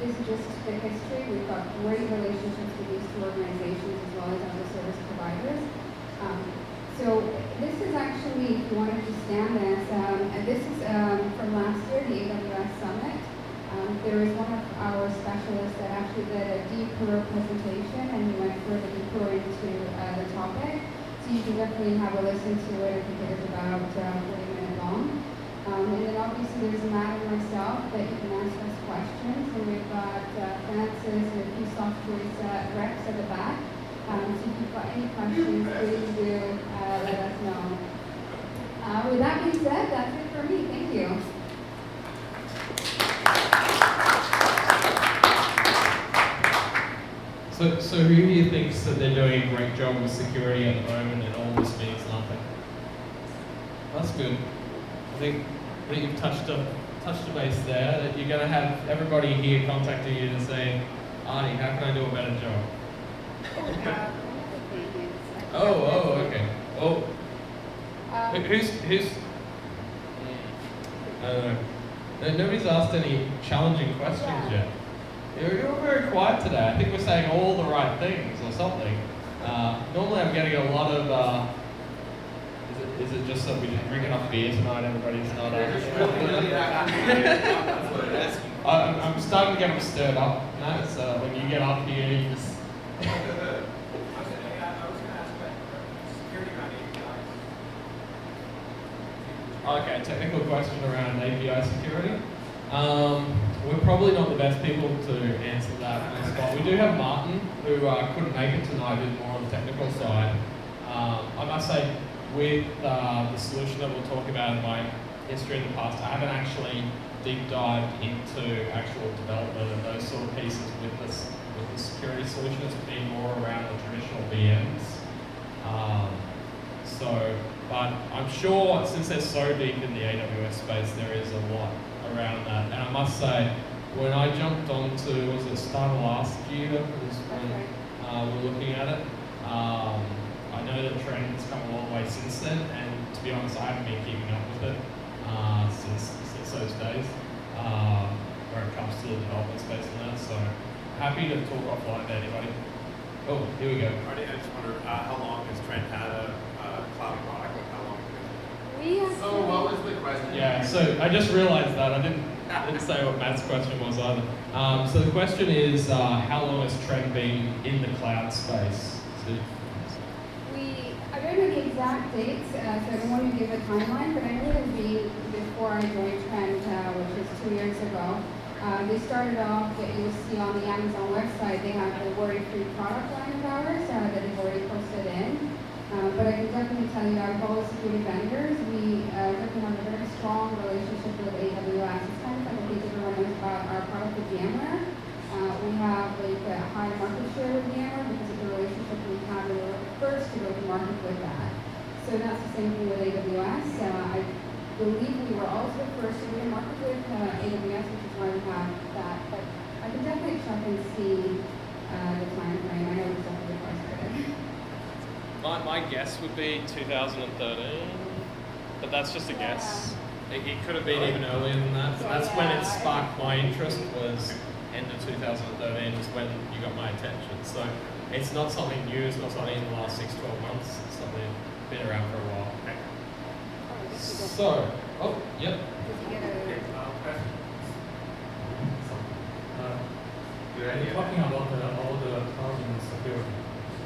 this is just the history. We've got great relationships with these two organizations as well as other service providers. So this is actually, if you want to understand this is from last year, the AWS Summit. There is one of our specialists that actually did a deeper presentation, and he went further deeper into the topic. So you can definitely have a listen to it. I think it is about 40 minutes long. And then obviously there's Matt and myself that you can ask us questions. And we've got Francis and a few soft choice reps at the back. So if you've got any questions, please do let us know. With that being said, that's it for me. Thank you. So who here thinks that they're doing a great job with security at the moment and all this means nothing? That's good. I think you've touched a base there, that you're going to have everybody here contacting you and saying, Arnie, how can I do a better job? Okay. Oh. Who's I don't know. Nobody's asked any challenging questions yet. You're very quiet today. I think we're saying all the right things or something. Normally I'm getting a lot of, is it just that we didn't drink enough beer tonight, everybody's not I'm starting to get them stirred up. No? So when you get up here, you just... I was going to ask about security around APIs. Okay, technical question around API security. We're probably not the best people to answer that on the spot. We do have Martin, who couldn't make it tonight, who's more on the technical side. I must say, with the solution that we'll talk about in my history in the past, I haven't actually deep dived into actual development and those sort of pieces with the security solution. It's been more around the traditional VMs. But I'm sure since they're so deep in the AWS space, there is a lot around that. And I must say, when I jumped onto, was it start of last year, was when we were looking at it, I know that Trend has come a long way since then, and to be honest, I haven't been keeping up with it since those days, where it comes to the development space and that, so happy to talk offline to anybody. Oh, here we go. Arnie, I just wonder, how long has Trend had a cloud product? Like, how long has it been? So what was the question? Yeah, so I just realized that. I didn't say what Matt's question was either. So the question is, how long has Trend been in the cloud space? I don't know the exact dates, so I don't want to give a timeline, but I know it would be before I joined Trend, which was 2 years ago. They started off, you'll see on the Amazon website, they have the worry-free product line of ours that they've already posted in. But I can definitely tell you, out of all the security vendors, we definitely have a very strong relationship with AWS. It's kind of like a piece everyone knows about our product with VMware. We have like a high market share with VMware because of the relationship we have, and we were the first to go to market with that. So that's the same thing with AWS. I believe we were also the first to go to market with AWS, which is why we have that. But I can definitely check and see the time frame. I know it's definitely frustrating. My guess would be 2013, but that's just a guess. It could have been even earlier than that, but that's when it sparked my interest, was end of 2013 is when you got my attention. So it's not something new, it's not something in the last 6-12 months, it's something that's been around for a while. So, yep. You're talking about all the cloud security.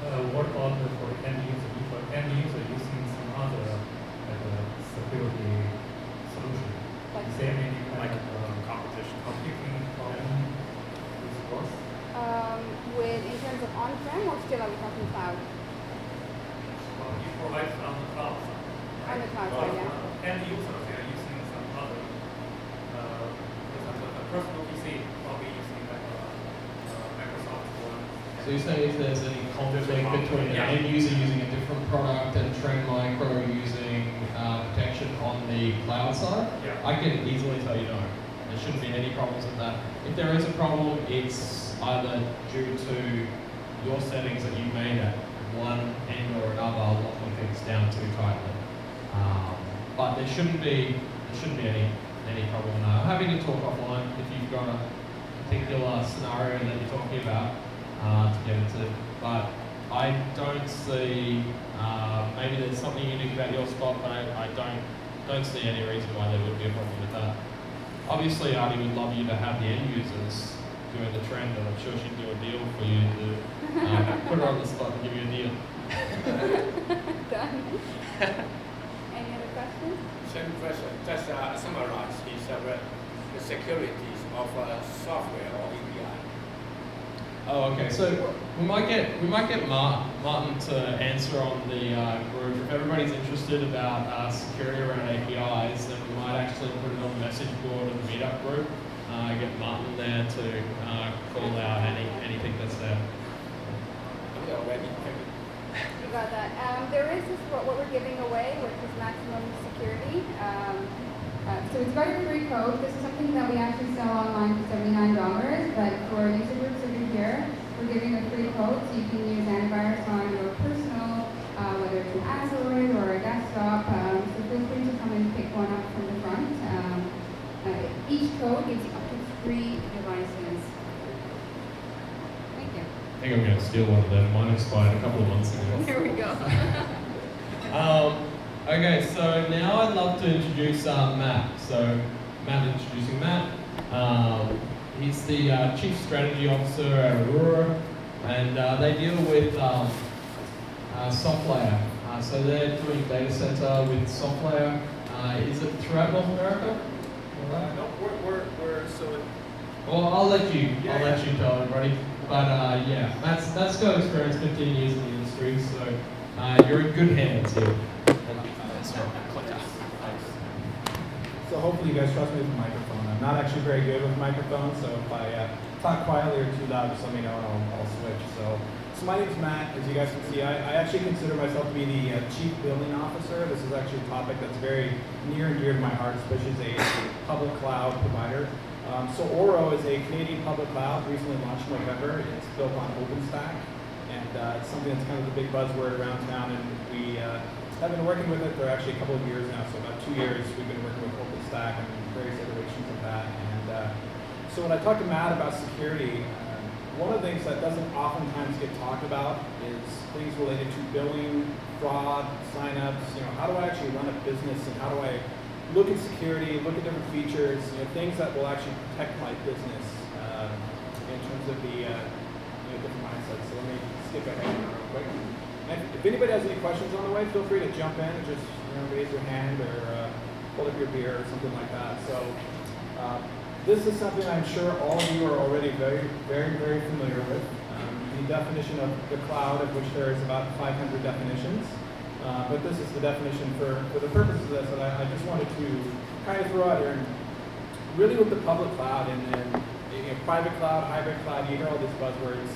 What about for end user? For end user using some other security solution, is there any kind of competition? competing problem with course? In terms of on-prem, or still are we talking cloud? Well, you provide on the cloud side. On the cloud side, yeah. End users, they are using some other, for example, the personal PC, probably using like Microsoft one. So So you're saying if there's any conflict between Yeah. an end user using a different product and TrendMicro using protection on the cloud side, Yeah. I can easily tell you no. There shouldn't be any problems with that. If there is a problem, it's either due to your settings that you made at one end or another, locking things down too tightly. But there shouldn't be any problem. I'm happy to talk offline if you've got a particular scenario that you're talking about to get into. But I don't see, maybe there's something unique about your spot, but I don't see any reason why there would be a problem with that. Obviously, Artie would love you to have the end users doing the trend, and I'm sure she'd do a deal for you to put her on the spot and give you a deal. Done. Any other questions? Same question. Just summarize the securities of software or API. Oh, okay. So we might get Martin to answer on the group. If everybody's interested about security around APIs, then we might actually put it on the message board of the meetup group. Get Martin there to call out anything that's there. I'm already thinking. You got that. There is this what we're giving away, which is maximum security. So it's about a free code. This is something that we actually sell online for $79, but for user groups over here, we're giving a free code so you can use antivirus on your personal, whether it's an Android or a desktop. So feel free to come and pick one up from the front. Each code gives you up to 3 devices. Thank you. I think I'm going to steal one of them. Mine expired a couple of months ago. There we go. Okay, so now I'd love to introduce Matt. So Matt, introducing Matt. He's the Chief Strategy Officer at Auro, and they deal with software. So they're doing data center with software. Is it throughout North America? No, we're so. Well, I'll let you Yeah. tell everybody. But yeah, Matt's got experience, 15 years in the industry, so you're in good hands here. So hopefully you guys trust me with the microphone. I'm not actually very good with microphones, so if I talk quietly or too loud, just let me know and I'll switch. So my name's Matt. As you guys can see, I actually consider myself to be the Chief Building Officer. This is actually a topic that's very near and dear to my heart, especially as a public cloud provider. So Auro is a Canadian public cloud, recently launched in November. It's built on OpenStack, and it's something that's kind of the big buzzword around town, and we have been working with it for actually a couple of years now. So about 2 years we've been working with OpenStack and various iterations of that. And so when I talk to Matt about security, one of the things that doesn't oftentimes get talked about is things related to billing, fraud, signups. How do I actually run a business, and how do I look at security, look at different features, things that will actually protect my business in terms of the different mindsets. So let me skip ahead real quick. And if anybody has any questions on the way, feel free to jump in and just raise your hand or hold up your beer or something like that. So this is something I'm sure all of you are already very, very, very familiar with. The definition of the cloud, of which there is about 500 definitions. But this is the definition for the purposes of this that I just wanted to kind of throw out here. And really with the public cloud and private cloud, hybrid cloud, you hear all these buzzwords.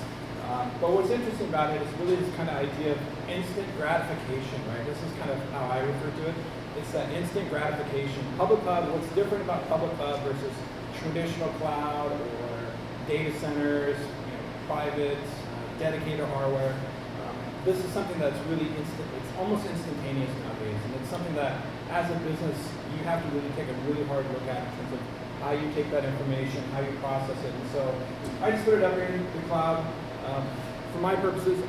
But what's interesting about it is really this kind of idea of instant gratification, right? This is kind of how I refer to it. It's that instant gratification. Public cloud, what's different about public cloud versus traditional cloud or data centers, private, dedicated hardware. This is something that's really instant. It's almost instantaneous nowadays, and it's something that, as a business, you have to really take a really hard look at in terms of how you take that information, how you process it. And so, I just put it up here in the cloud. For my purposes,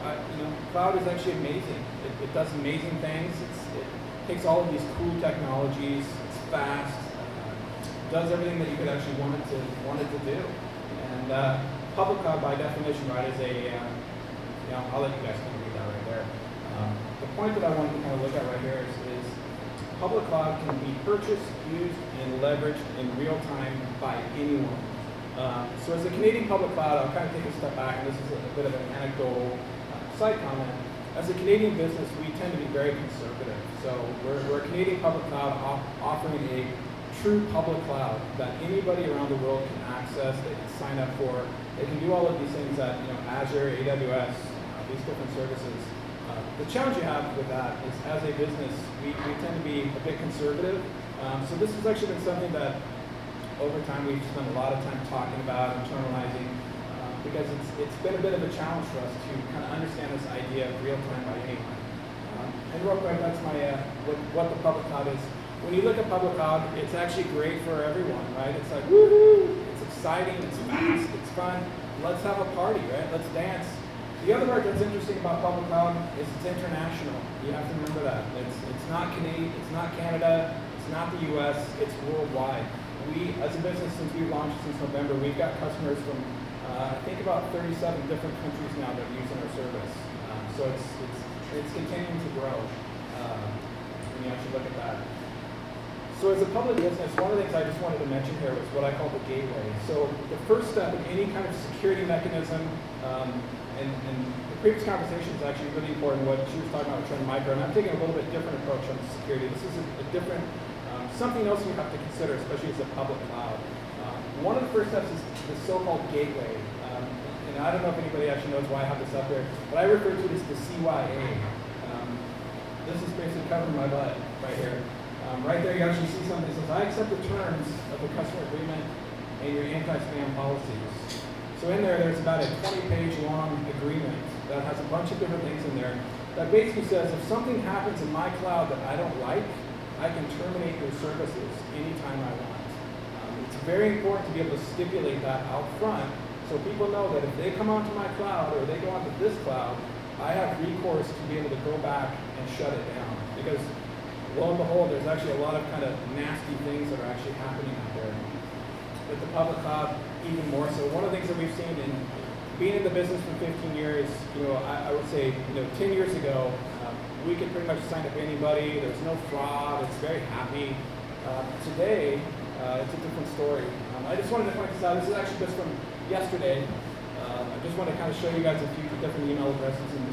cloud is actually amazing. It does amazing things. It takes all of these cool technologies. It's fast. Does everything that you could actually want it to do. And public cloud, by definition, right, is a I'll let you guys kind of read that right there. The point that I wanted to kind of look at right here is public cloud can be purchased, used, and leveraged in real time by anyone. So as a Canadian public cloud, I'll kind of take a step back, and this is a bit of an anecdotal side comment. As a Canadian business, we tend to be very conservative. So we're a Canadian public cloud offering a true public cloud that anybody around the world can access. access, they can sign up for, they can do all of these things at Azure, AWS, these different services. The challenge you have with that is, as a business, we tend to be a bit conservative. So this has actually been something that over time we've spent a lot of time talking about, internalizing, because it's been a bit of a challenge for us to kind of understand this idea of real time by anyone. And real quick, that's my what the public cloud is. When you look at public cloud, it's actually great for everyone, right? It's like, woohoo! It's exciting, it's fast, it's fun. Let's have a party, right? Let's dance. The other part that's interesting about public cloud is it's international. You have to remember that. It's not Canadian, it's not Canada, it's not the US, it's worldwide. We, as a business, since we've launched since November, we've got customers from I think about 37 different countries now that are using our service. So it's continuing to grow when you actually look at that. So as a public business, one of the things I just wanted to mention here was what I call the gateway. So the first step in any kind of security mechanism, and the previous conversation is actually really important, what she was talking about with TrendMicro, and I'm taking a little bit different approach on security. This is a different, something else you have to consider, especially as a public cloud. One of the first steps is the so-called gateway. And I don't know if anybody actually knows why I have this up there, but I refer to it as the CYA. This is basically covering my butt right here. Right there, you actually see something that says, I accept the terms of the customer agreement and your anti-spam policies. So in there's about a 20-page long agreement that has a bunch of different things in there that basically says if something happens in my cloud that I don't like, I can terminate your services anytime I want. It's very important to be able to stipulate that out front so people know that if they come onto my cloud or they go onto this cloud, I have recourse to be able to go back and shut it down. Because lo and behold, there's actually a lot of kind of nasty things that are actually happening out there. With the public cloud, even more so. One of the things that we've seen in being in the business for 15 years, I would say, 10 years ago, we could pretty much sign up anybody. There's no fraud. It's very happy. Today, it's a different story. I just wanted to point this out. This is actually just from yesterday. I just want to kind of show you guys a few different email addresses and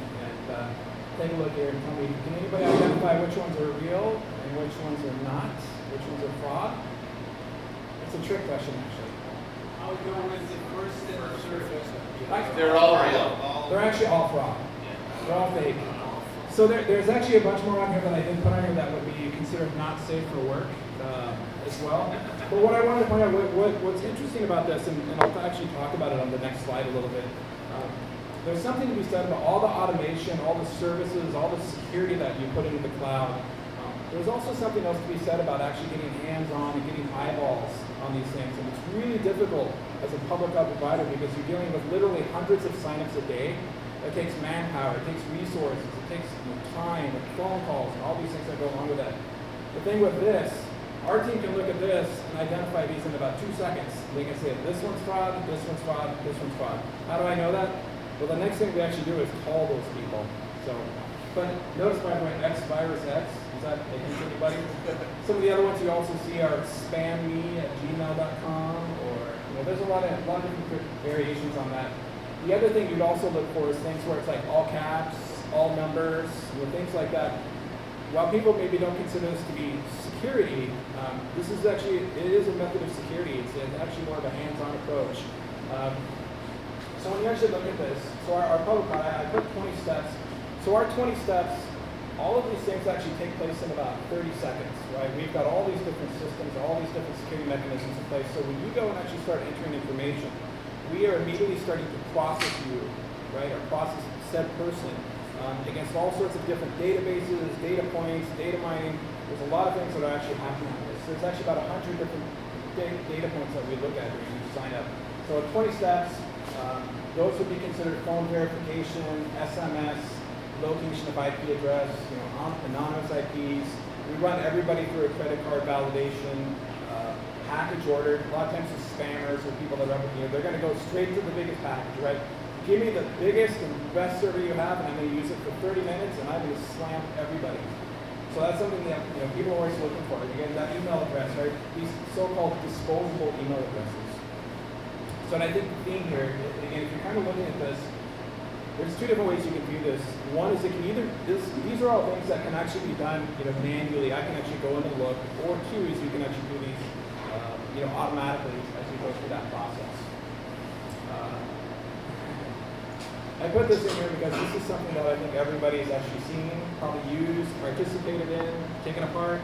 take a look here and tell me, can anybody identify which ones are real and which ones are not? Which ones are fraud? It's a trick question, actually. I'll go with the first and the third. They're all real. They're actually all fraud. They're all fake. So there's actually a bunch more on here that I didn't put on here that would be considered not safe for work as well. But what I wanted to point out, what's interesting about this, and I'll actually talk about it on the next slide a little bit, there's something to be said about all the automation, all the services, all the security that you put into the cloud. There's also something else to be said about actually getting hands-on and getting eyeballs on these things. And it's really difficult as a public cloud provider because you're dealing with literally hundreds of signups a day. It takes manpower, it takes resources, it takes time, and phone calls, and all these things that go along with that. The thing with this, our team can look at this and identify these in about 2 seconds. They can say, this one's fraud, this one's fraud, this one's fraud. How do I know that? Well, the next thing we actually do is call those people. So, but notice, by the way, X-Virus X, is that a hint to anybody? Some of the other ones you also see are spamme@gmail.com, or there's a lot of different variations on that. The other thing you'd also look for is things where it's like all caps, all numbers, things like that. While people maybe don't consider this to be security, this is actually, it is a method of security. It's actually more of a hands-on approach. So when you actually look at this, so our public cloud, I put 20 steps. So our 20 steps, all of these things actually take place in about 30 seconds, right? We've got all these different systems, all these different security mechanisms in place. So when you go and actually start entering information, we are immediately starting to process you, right? Or process said person against all sorts of different databases, data points, data mining. There's a lot of things that are actually happening on this. There's actually about 100 different data points that we look at when you sign up. So 20 steps, those would be considered phone verification, SMS, location of IP address, anonymous IPs. We run everybody through a credit card validation, package order. A lot of times it's spammers or people that are they're going to go straight to the biggest package, right? Give me the biggest and best server you have, and I'm going to use it for 30 minutes, and I'm going to slam everybody. So that's something that people are always looking for. You get that email address, right? These so-called disposable email addresses. So and I think the theme here, again, if you're kind of looking at this, there's two different ways you can view this. One is it can either, these are all things that can actually be done manually. I can actually go in and look. Or two is you can actually do these automatically as you go through that process. I put this in here because this is something that I think everybody has actually seen, probably used, participated in, taken apart.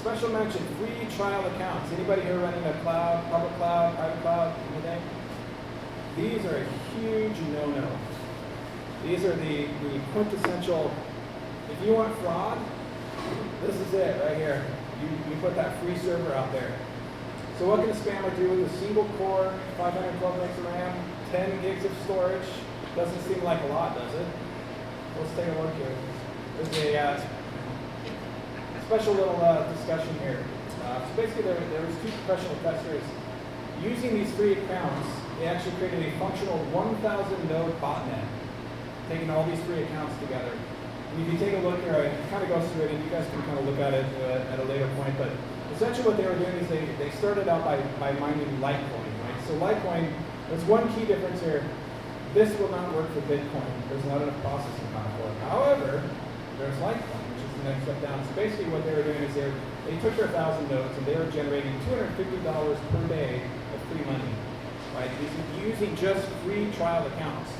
Special mention, free trial accounts. Anybody here running a cloud, public cloud, private cloud, anything? These are a huge no-no. These are the quintessential, if you want fraud, this is it right here. You put that free server out there. So what can a spammer do with a single core, 512 megs of RAM, 10 gigs of storage? Doesn't seem like a lot, does it? Let's take a look here. There's a special little discussion here. So basically there was two professional testers. Using these free accounts, they actually created a functional 1,000 node botnet, taking all these free accounts together. And if you take a look here, it kind of goes through it, and you guys can kind of look at it at a later point, but essentially what they were doing is they started out by mining Litecoin, right? So Litecoin, there's one key difference here. This will not work for Bitcoin. There's not enough processing power for it. However, there's Litecoin, which is the next step down. So basically what they were doing is they took their 1,000 nodes and they were generating $250 per day of free money, right? Using just free trial accounts.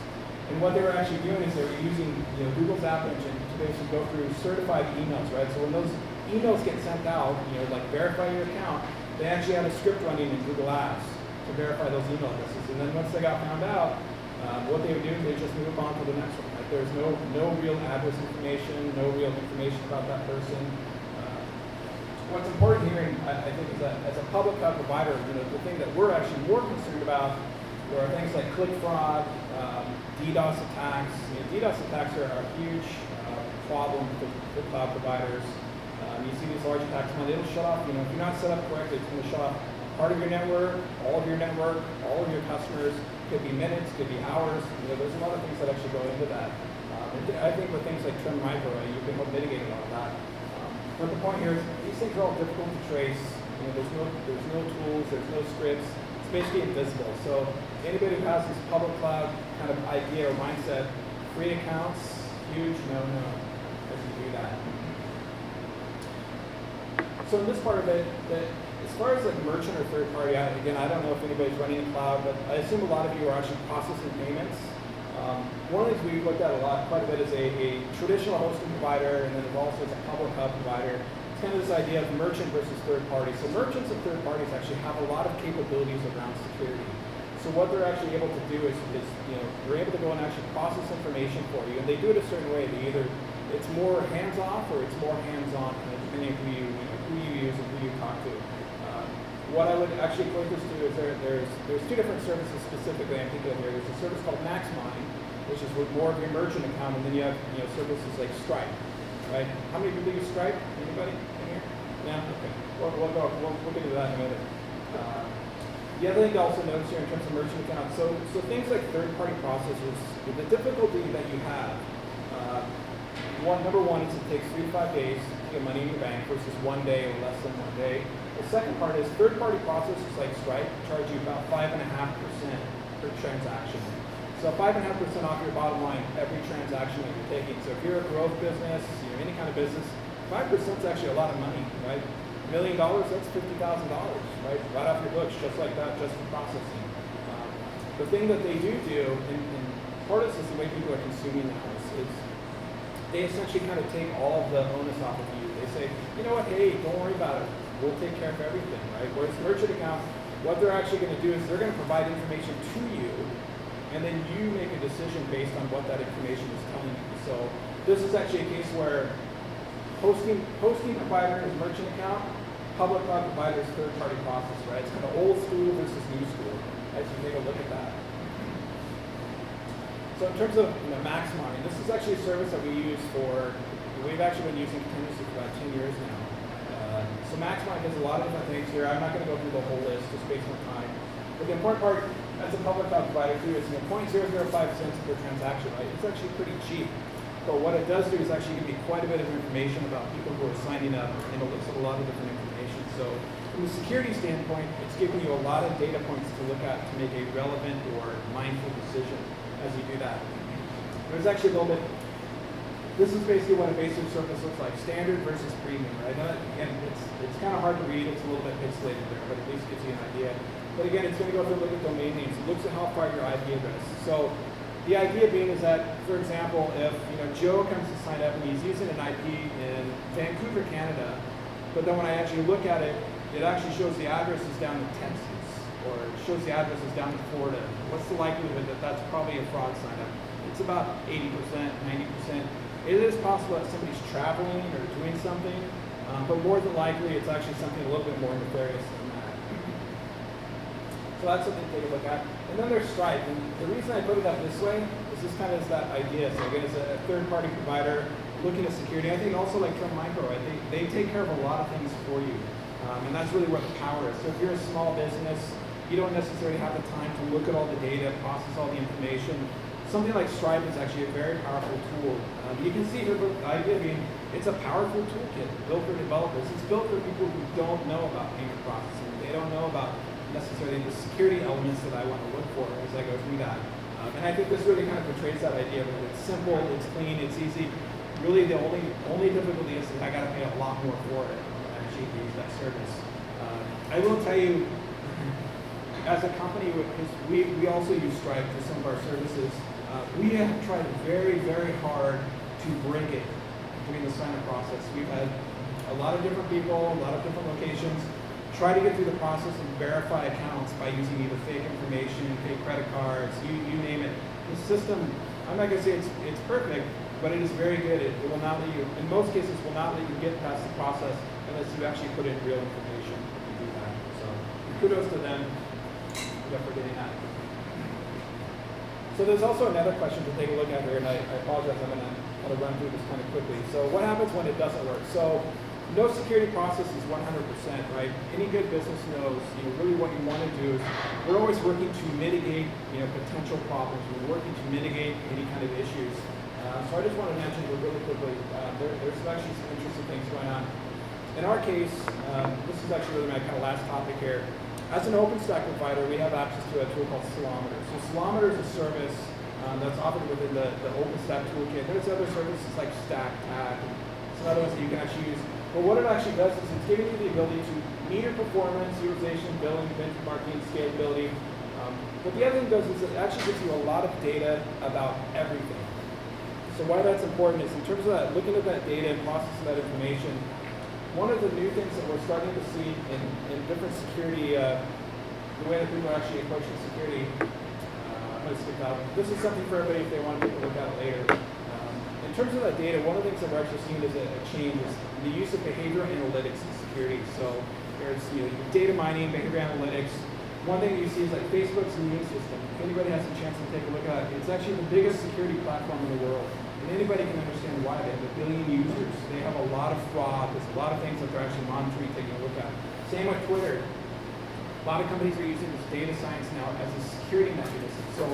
And what they were actually doing is they were using Google's App Engine to basically go through certified emails, right? So when those emails get sent out, like verify your account, they actually had a script running in Google Apps to verify those email addresses. And then once they got found out, what they would do is they just move on to the next one. Right? There's no real address information, no real information about that person. What's important here, I think, is that as a public cloud provider, the thing that we're actually more concerned about are things like click fraud, DDoS attacks. DDoS attacks are a huge problem for cloud providers. You see these large attacks, it'll shut off. If you're not set up correctly, it's going to shut off part of your network, all of your network, all of your customers. Could be minutes, could be hours. There's a lot of things that actually go into that. I think with things like TrendMicro, you can help mitigate a lot of that. But the point here is these things are all difficult to trace. There's no tools, there's no scripts. It's basically invisible. So anybody who has this public cloud kind of idea or mindset, free accounts, huge no-no as you do that. So in this part of it, as far as like merchant or third party, again, I don't know if anybody's running a cloud, but I assume a lot of you are actually processing payments. One of the things we've looked at quite a bit is a traditional hosting provider, and then also as a public cloud provider. It's kind of this idea of merchant versus third party. So merchants and third parties actually have a lot of capabilities around security. So what they're actually able to do is they're able to go and actually process information for you, and they do it a certain way. They either it's more hands-off or it's more hands-on, depending on who you use and who you talk to. What I would actually point this to is there's two different services specifically I'm thinking of here. There's a service called MaxMine, which is with more of your merchant account, and then you have services like Stripe, right? How many people use Stripe? Anybody in here? Yeah. Okay. We'll get to that in a minute. The other thing to also notice here in terms of merchant accounts, so things like third-party processors, the difficulty that you have. Number one is it takes 3 to 5 days to get money in your bank versus 1 day or less than 1 day. The second part is third-party processors like Stripe charge you about 5.5% per transaction. So 5.5% off your bottom line every transaction that you're taking. So if you're a growth business, any kind of business, 5% is actually a lot of money, right? $1 million, that's $50,000, right? Right off your books, just like that, just for processing. The thing that they do, and part of this is the way people are consuming now, is they essentially kind of take all of the onus off of you. They say, you know what, hey, don't worry about it. We'll take care of everything, right? Whereas merchant accounts, what they're actually going to do is they're going to provide information to you, and then you make a decision based on what that information is telling you. So this is actually a case where hosting provider is merchant account, public cloud provider is third-party process, right? It's kind of old school versus new school as you take a look at that. So in terms of MaxMine, this is actually a service that we've actually been using continuously for about 10 years now. So MaxMine does a lot of different things here. I'm not going to go through the whole list just based on time. But the important part, as a public cloud provider too, is 0.005 cents per transaction, right? It's actually pretty cheap. But what it does do is actually give you quite a bit of information about people who are signing up, and it looks at a lot of different information. So from a security standpoint, it's giving you a lot of data points to look at to make a relevant or mindful decision as you do that. There's actually a little bit this is basically what a basic surface looks like, standard versus premium, right? Now, again, it's kind of hard to read, it's a little bit pixelated there, but at least gives you an idea. But again, it's going to go through a look at domain names. It looks at how far your IP address. So the idea being is that, for example, if Joe comes to sign up and he's using an IP in Vancouver, Canada, but then when I actually look at it, it actually shows the addresses down in Texas, or it shows the addresses down in Florida. What's the likelihood that that's probably a fraud sign up? It's about 80%, 90%. It is possible that somebody's traveling or doing something, but more than likely it's actually something a little bit more nefarious than that. So that's something to take a look at. And then there's Stripe, and the reason I put it up this way is this kind of is that idea. So again, as a third-party provider looking at security, I think also like TrendMicro, I think they take care of a lot of things for you, and that's really where the power is. So if you're a small business, you don't necessarily have the time to look at all the data, process all the information. Something like Stripe is actually a very powerful tool. You can see the idea being it's a powerful toolkit built for developers. It's built for people who don't know about payment processing. They don't know about necessarily the security elements that I want to look for as I go through that. And I think this really kind of portrays that idea that it's simple, it's clean, it's easy. Really the only difficulty is that I got to pay a lot more for it to actually use that service. I will tell you, as a company, because we also use Stripe for some of our services, we have tried very, very hard to break it during the sign-up process. We've had a lot of different people, a lot of different locations, try to get through the process and verify accounts by using either fake information, fake credit cards, you name it. The system, I'm not going to say it's perfect, but it is very good. It will not let you, in most cases, will not let you get past the process unless you actually put in real information to do that. So kudos to them for getting that. So there's also another question to take a look at here, and I apologize, I'm going to kind of run through this kind of quickly. So what happens when it doesn't work? So no security process is 100%, right? Any good business knows, really what you want to do is we're always working to mitigate, potential problems. We're working to mitigate any kind of issues. So I just want to mention really quickly, there's actually some interesting things going on. In our case, this is actually really my kind of last topic here. As an OpenStack provider, we have access to a tool called Ceilometer. So Ceilometer is a service that's offered within the OpenStack toolkit. There's other services like StackTag and some other ones that you can actually use. But what it actually does is it's giving you the ability to meter performance, utilization, billing, benchmarking, scalability. But the other thing it does is it actually gives you a lot of data about everything. So why that's important is in terms of that, looking at that data and processing that information, one of the new things that we're starting to see in different security, the way that people are actually approaching security, I'm going to skip out. This is something for everybody if they want to take a look at it later. In terms of that data, one of the things that we're actually seeing is a change is the use of behavior analytics in security. So there's data mining, behavior analytics. One thing that you see is like Facebook's immune system. If anybody has a chance to take a look at it, it's actually the biggest security platform in the world. And anybody can understand why. They have 1 billion users. They have a lot of fraud. There's a lot of things that they're actually monitoring, taking a look at. Same with Twitter. A lot of companies are using this data science now as a security mechanism. So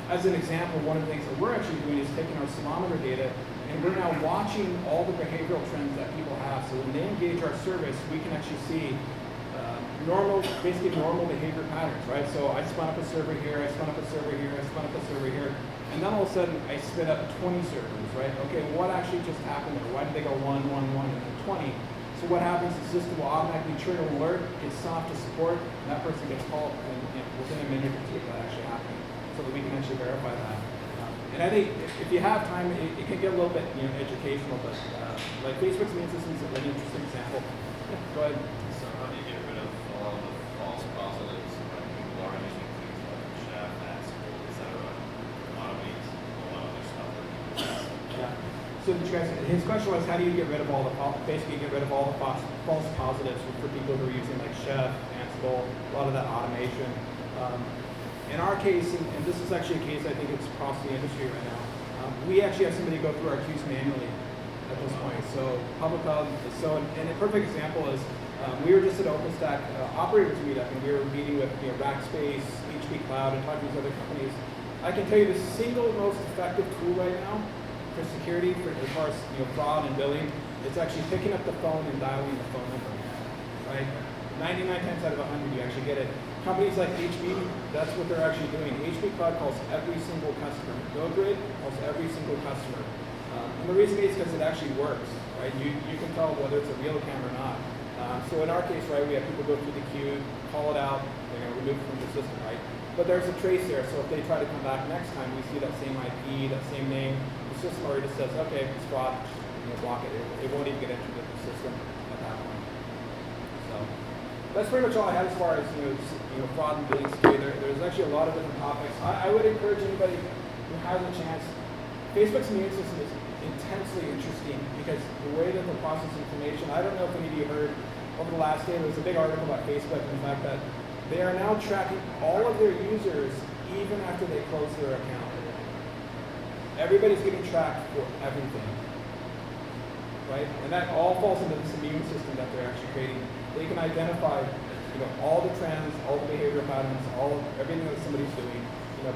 as an example, one of the things that we're actually doing is taking our Ceilometer data and we're now watching all the behavioral trends that people have. So when they engage our service, we can actually see basically normal behavior patterns, right? So I spun up a server here, I spun up a server here, I spun up a server here, and then all of a sudden I spin up 20 servers, right? Okay, what actually just happened there? Why did they go 1, 1, 1, and then 20? So what happens, the system will automatically trigger an alert, gets sent off to support, and that person gets called, and within a minute or two that actually happened, so that we can actually verify that. And I think if you have time, it can get a little bit educational, but like Facebook's immune system is an interesting example. Yeah, go ahead. So how do you get rid of a lot of the false positives when people are using things like Chef, Ansible, etc. Automate a lot of their stuff that people have? Yeah. So his question was, how do you get rid of all the false positives for people who are using like Chef, Ansible, a lot of that automation. In our case, and this is actually a case I think it's across the industry right now, we actually have somebody go through our queues manually at this point. So public cloud, and a perfect example is we were just at OpenStack operators meetup, and we were meeting with Rackspace, HP Cloud, and talking to these other companies. I can tell you the single most effective tool right now for security, as far as fraud and billing, it's actually picking up the phone and dialing the phone number. Right? 99 times out of 100, you actually get it. Companies like HP, that's what they're actually doing. HP Cloud calls every single customer. GoGrid calls every single customer. And the reason is because it actually works, right? You can tell whether it's a real account or not. So in our case, right, we have people go through the queue, call it out, remove it from the system, right? But there's a trace there, so if they try to come back next time, we see that same IP, that same name, the system already just says, okay, it's fraud, block it. It won't even get entered into the system at that point. So that's pretty much all I had as far as fraud and billing security. There's actually a lot of different topics. I would encourage anybody who has a chance. Facebook's immune system is intensely interesting because the way that they process information. I don't know if any of you heard over the last day there was a big article about Facebook and the fact that they are now tracking all of their users even after they close their account. Everybody's getting tracked for everything. Right? And that all falls into this immune system that they're actually creating. They can identify, all the trends, all the behavioral patterns, everything that somebody's doing,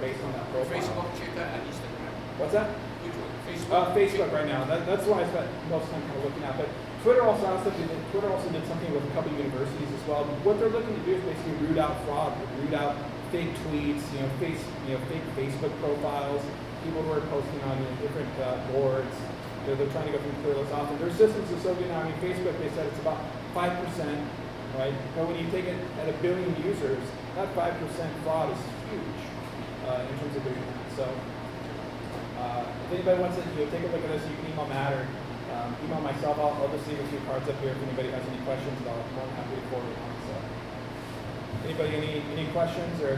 based on that profile. Facebook, Twitter, and Instagram. What's that? Which one? Facebook. Facebook right now. That's what I spent most time kind of looking at. But Twitter also did something with a couple of universities as well. What they're looking to do is basically root out fraud, root out fake tweets, fake Facebook profiles, people who are posting on different boards. They're trying to go through and clear those off. And their systems are so good now. I mean, Facebook, they said it's about 5%, right? But when you take it at 1 billion users, that 5% fraud is huge in terms of doing that. So if anybody wants to take a look at this, you can email Matt or email myself. I'll just leave a few cards up here if anybody has any questions. I'm more than happy to forward them on. So anybody, any questions? Or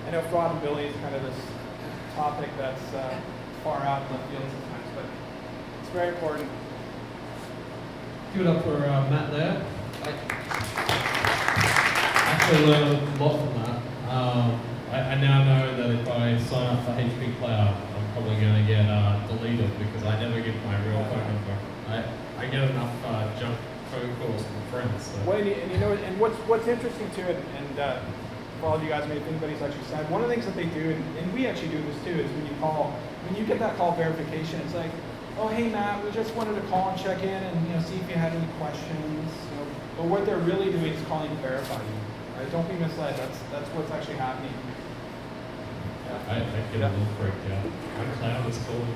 I know fraud and billing is kind of this topic that's far out in the field sometimes, but it's very important. Give it up for Matt there. I actually learned a lot from that. I now know that if I sign up for HP Cloud, I'm probably going to get deleted because I never give my real phone number. I get enough junk phone calls from friends. So. Well, and what's interesting too, and for all of you guys, maybe if anybody's actually signed, one of the things that they do, and we actually do this too, is when you get that call verification, it's like, oh hey Matt, we just wanted to call and check in and see if you had any questions. But what they're really doing is calling to verify you. Right? Don't be misled. That's what's actually happening. I get a little freaked out. My cloud is calling.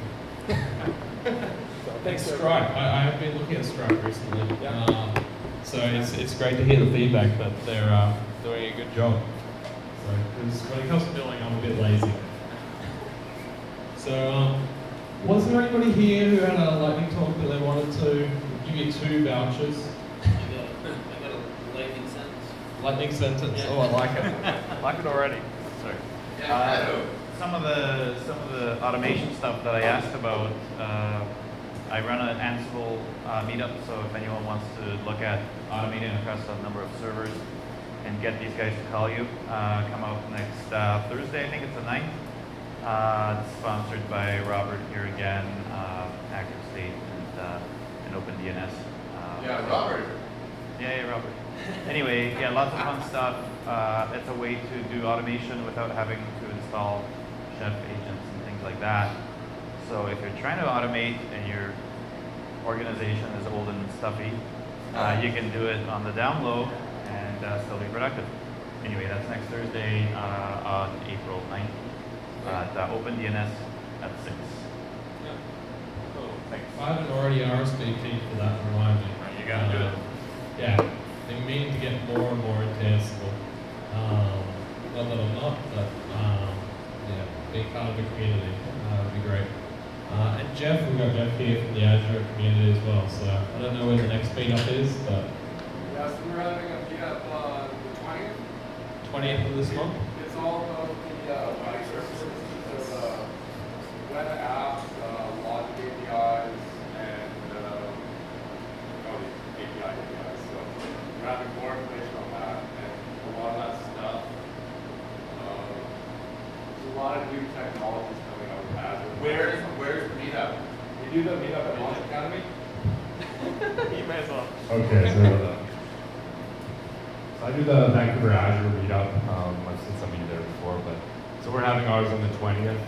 So thanks, Stripe. I have been looking at Stripe recently. Yeah. So it's great to hear the feedback that they're doing a good job. So because when it comes to billing, I'm a bit lazy. So was there anybody here who had a lightning talk that they wanted to give you 2 vouchers? I got a lightning sentence. Lightning sentence. Yeah. Oh, I like it. I like it already. Sorry. Some of the automation stuff that I asked about, I run an Ansible meetup, so if anyone wants to look at automating across a number of servers and get these guys to call you, come out next Thursday, I think it's the 9th. It's sponsored by Robert here again, Active State, and OpenDNS. Robert. Yeah, Robert. Anyway, yeah, lots of fun stuff. It's a way to do automation without having to install chef agents and things like that. So if you're trying to automate and your organization is old and stuffy, you can do it on the down low and still be productive. Anyway, that's next Thursday on April 9th at OpenDNS at 6. Yeah. Cool, thanks. I haven't already RSVP'd for that, remind me. You gotta do it. Yeah, they mean to get more and more into Ansible. Not that I'm not, but yeah, being part of the community would be great. And Jeff, we've got Jeff here from the Azure community as well, so I don't know when the next meetup is, but... Yes, we're having a meetup on the 20th. 20th of this month? It's all about the microservices, so web apps, logic APIs, and APIs. So we're having more information on that, and a lot of that stuff. There's a lot of new technologies coming out with Azure. Where's the meetup? We do the meetup at Launch Academy. You may as well. Okay, so I do the Vancouver Azure meetup. I've seen some of you there before, but so we're having ours on the 20th,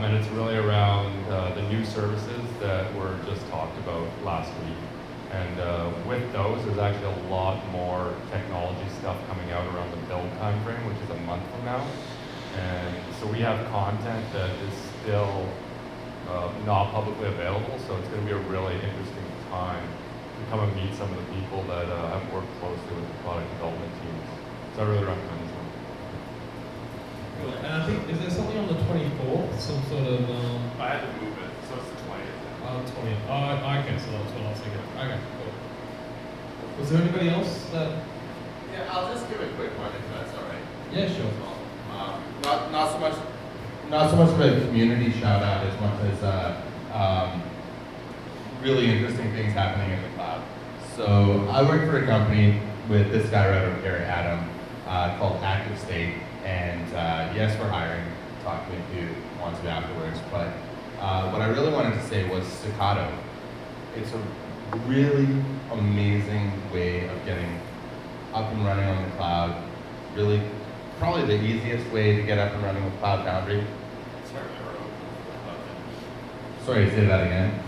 and it's really around the new services that were just talked about last week. And with those, there's actually a lot more technology stuff coming out around the build timeframe, which is a month from now. And so we have content that is still not publicly available, so it's going to be a really interesting time to come and meet some of the people that have worked closely with the product development teams. So I really recommend this one. Cool. And I think, is there something on the 24th? Some sort of, I had to move it, so it's the 20th. 20th. Oh, okay, so that's what I was thinking. Okay, cool. Was there anybody else that? Yeah, I'll just give a quick one if that's all right. Yeah, sure. Not so much of a community shout out as much as really interesting things happening in the cloud. So I work for a company with this guy right over here, Adam, called Active State, and yes, we're hiring. Talk to me if you want to afterwards. But what I really wanted to say was Staccato. It's a really amazing way of getting up and running on the cloud. Really, probably the easiest way to get up and running with Cloud Foundry. Sorry, say that again.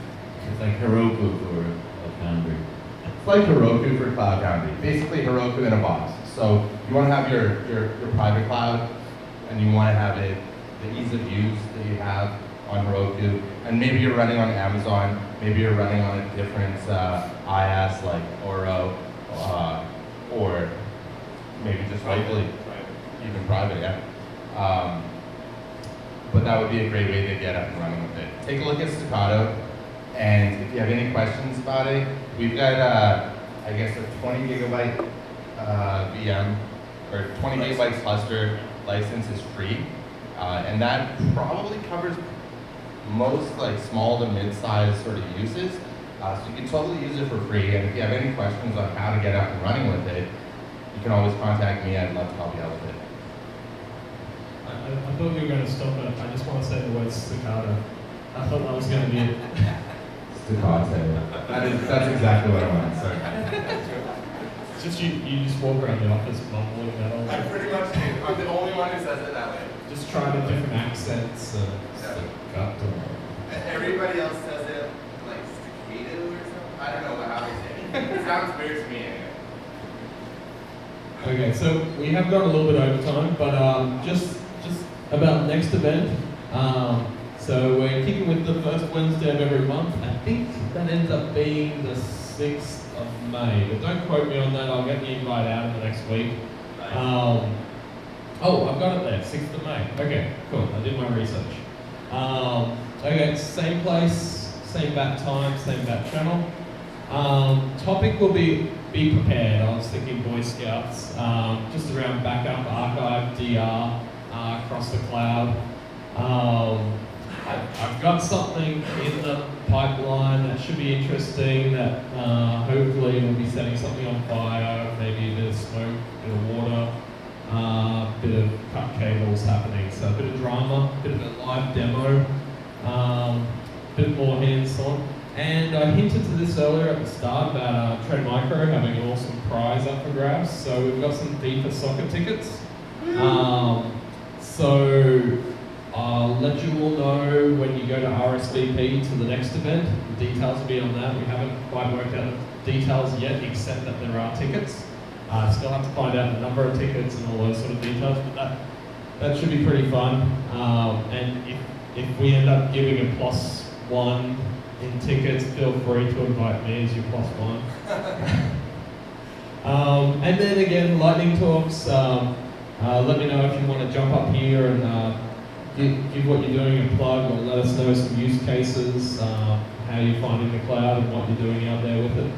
It's like Heroku for a Foundry. It's like Heroku for Cloud Foundry. Basically Heroku in a box. So you want to have your private cloud, and you want to have it the ease of use that you have on Heroku. And maybe you're running on Amazon, maybe you're running on a different IaaS like Auro, or maybe just locally, even private, yeah. But that would be a great way to get up and running with it. Take a look at Staccato, and if you have any questions about it, we've got, I guess, a 20 gigabyte VM, or 20 gigabyte cluster license is free, and that probably covers most like small to mid-sized sort of uses. So you can totally use it for free, and if you have any questions on how to get up and running with it, you can always contact me. I'd love to help you out with it. I thought you were going to stop it. I just want to say the word staccato. I thought that was going to be it. Staccato. That's exactly what I want. Sorry. It's just you just walk around the office mumbling that all. I pretty much do. I'm the only one who says it that way. Just trying the different accents. Staccato. Everybody else says it like staccato or something. I don't know how they say it. It sounds weird to me anyway. Okay, so we have gone a little bit over time, but just about next event. So we're kicking with the first Wednesday of every month. I think that ends up being the 6th of May, but don't quote me on that. I'll get the invite out in the next week. Oh, I've got it there, 6th of May. Okay, cool. I did my research. Okay, same place, same bat time, same bat channel. Topic will be prepared. I was thinking Boy Scouts, just around backup, archive, DR, across the cloud. I've got something in the pipeline that should be interesting, that hopefully will be setting something on fire, maybe a bit of smoke, a bit of water, bit of cut cables happening. So a bit of drama, a bit of a live demo, bit more hands-on. And I hinted to this earlier at the start about TrendMicro having an awesome prize up for grabs. So we've got some FIFA soccer tickets. So I'll let you all know when you go to RSVP to the next event. The details will be on that. We haven't quite worked out the details yet, except that there are tickets. Still have to find out the number of tickets and all those sort of details, but that should be pretty fun. And if we end up giving a +1 in tickets, feel free to invite me as your +1. And then again, lightning talks. Let me know if you want to jump up here and give what you're doing a plug, or let us know some use cases, how you're finding the cloud and what you're doing out there with it.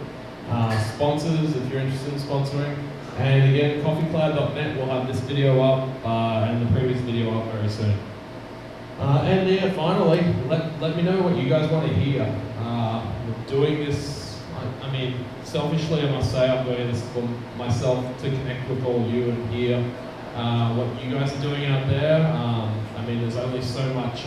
Sponsors, if you're interested in sponsoring. And again, coffeecloud.net will have this video up and the previous video up very soon. And yeah, finally, let me know what you guys want to hear. We're doing this, I mean, selfishly I must say I'm doing this for myself to connect with all you and hear what you guys are doing out there. I mean, there's only so much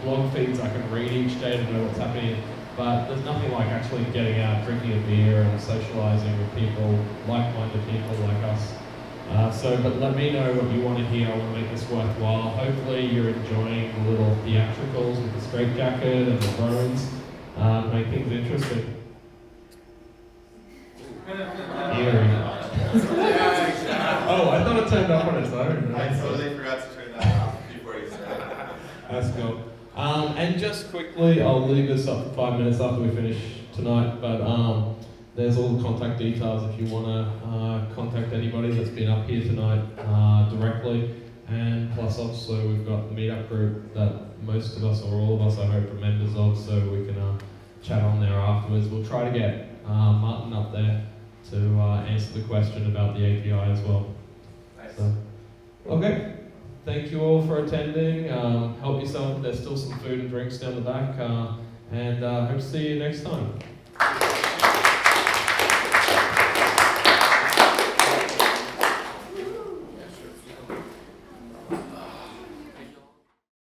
blog feeds I can read each day to know what's happening, but there's nothing like actually getting out, drinking a beer and socializing with people, like-minded people like us. But let me know what you want to hear. I want to make this worthwhile. Hopefully you're enjoying the little theatricals with the Straitjacket and the drones. Make things interesting. Eerie. Oh, I thought it turned off on its own. I totally forgot to turn that off before you started. That's cool. And just quickly, I'll leave this up for 5 minutes after we finish tonight, but there's all the contact details if you want to contact anybody that's been up here tonight directly. And plus, obviously, we've got the meetup group that most of us, or all of us, I hope, are members of, so we can chat on there afterwards. We'll try to get Martin up there to answer the question about the API as well. Nice. So, okay. Thank you all for attending. Help yourself. There's still some food and drinks down the back. And hope to see you next time.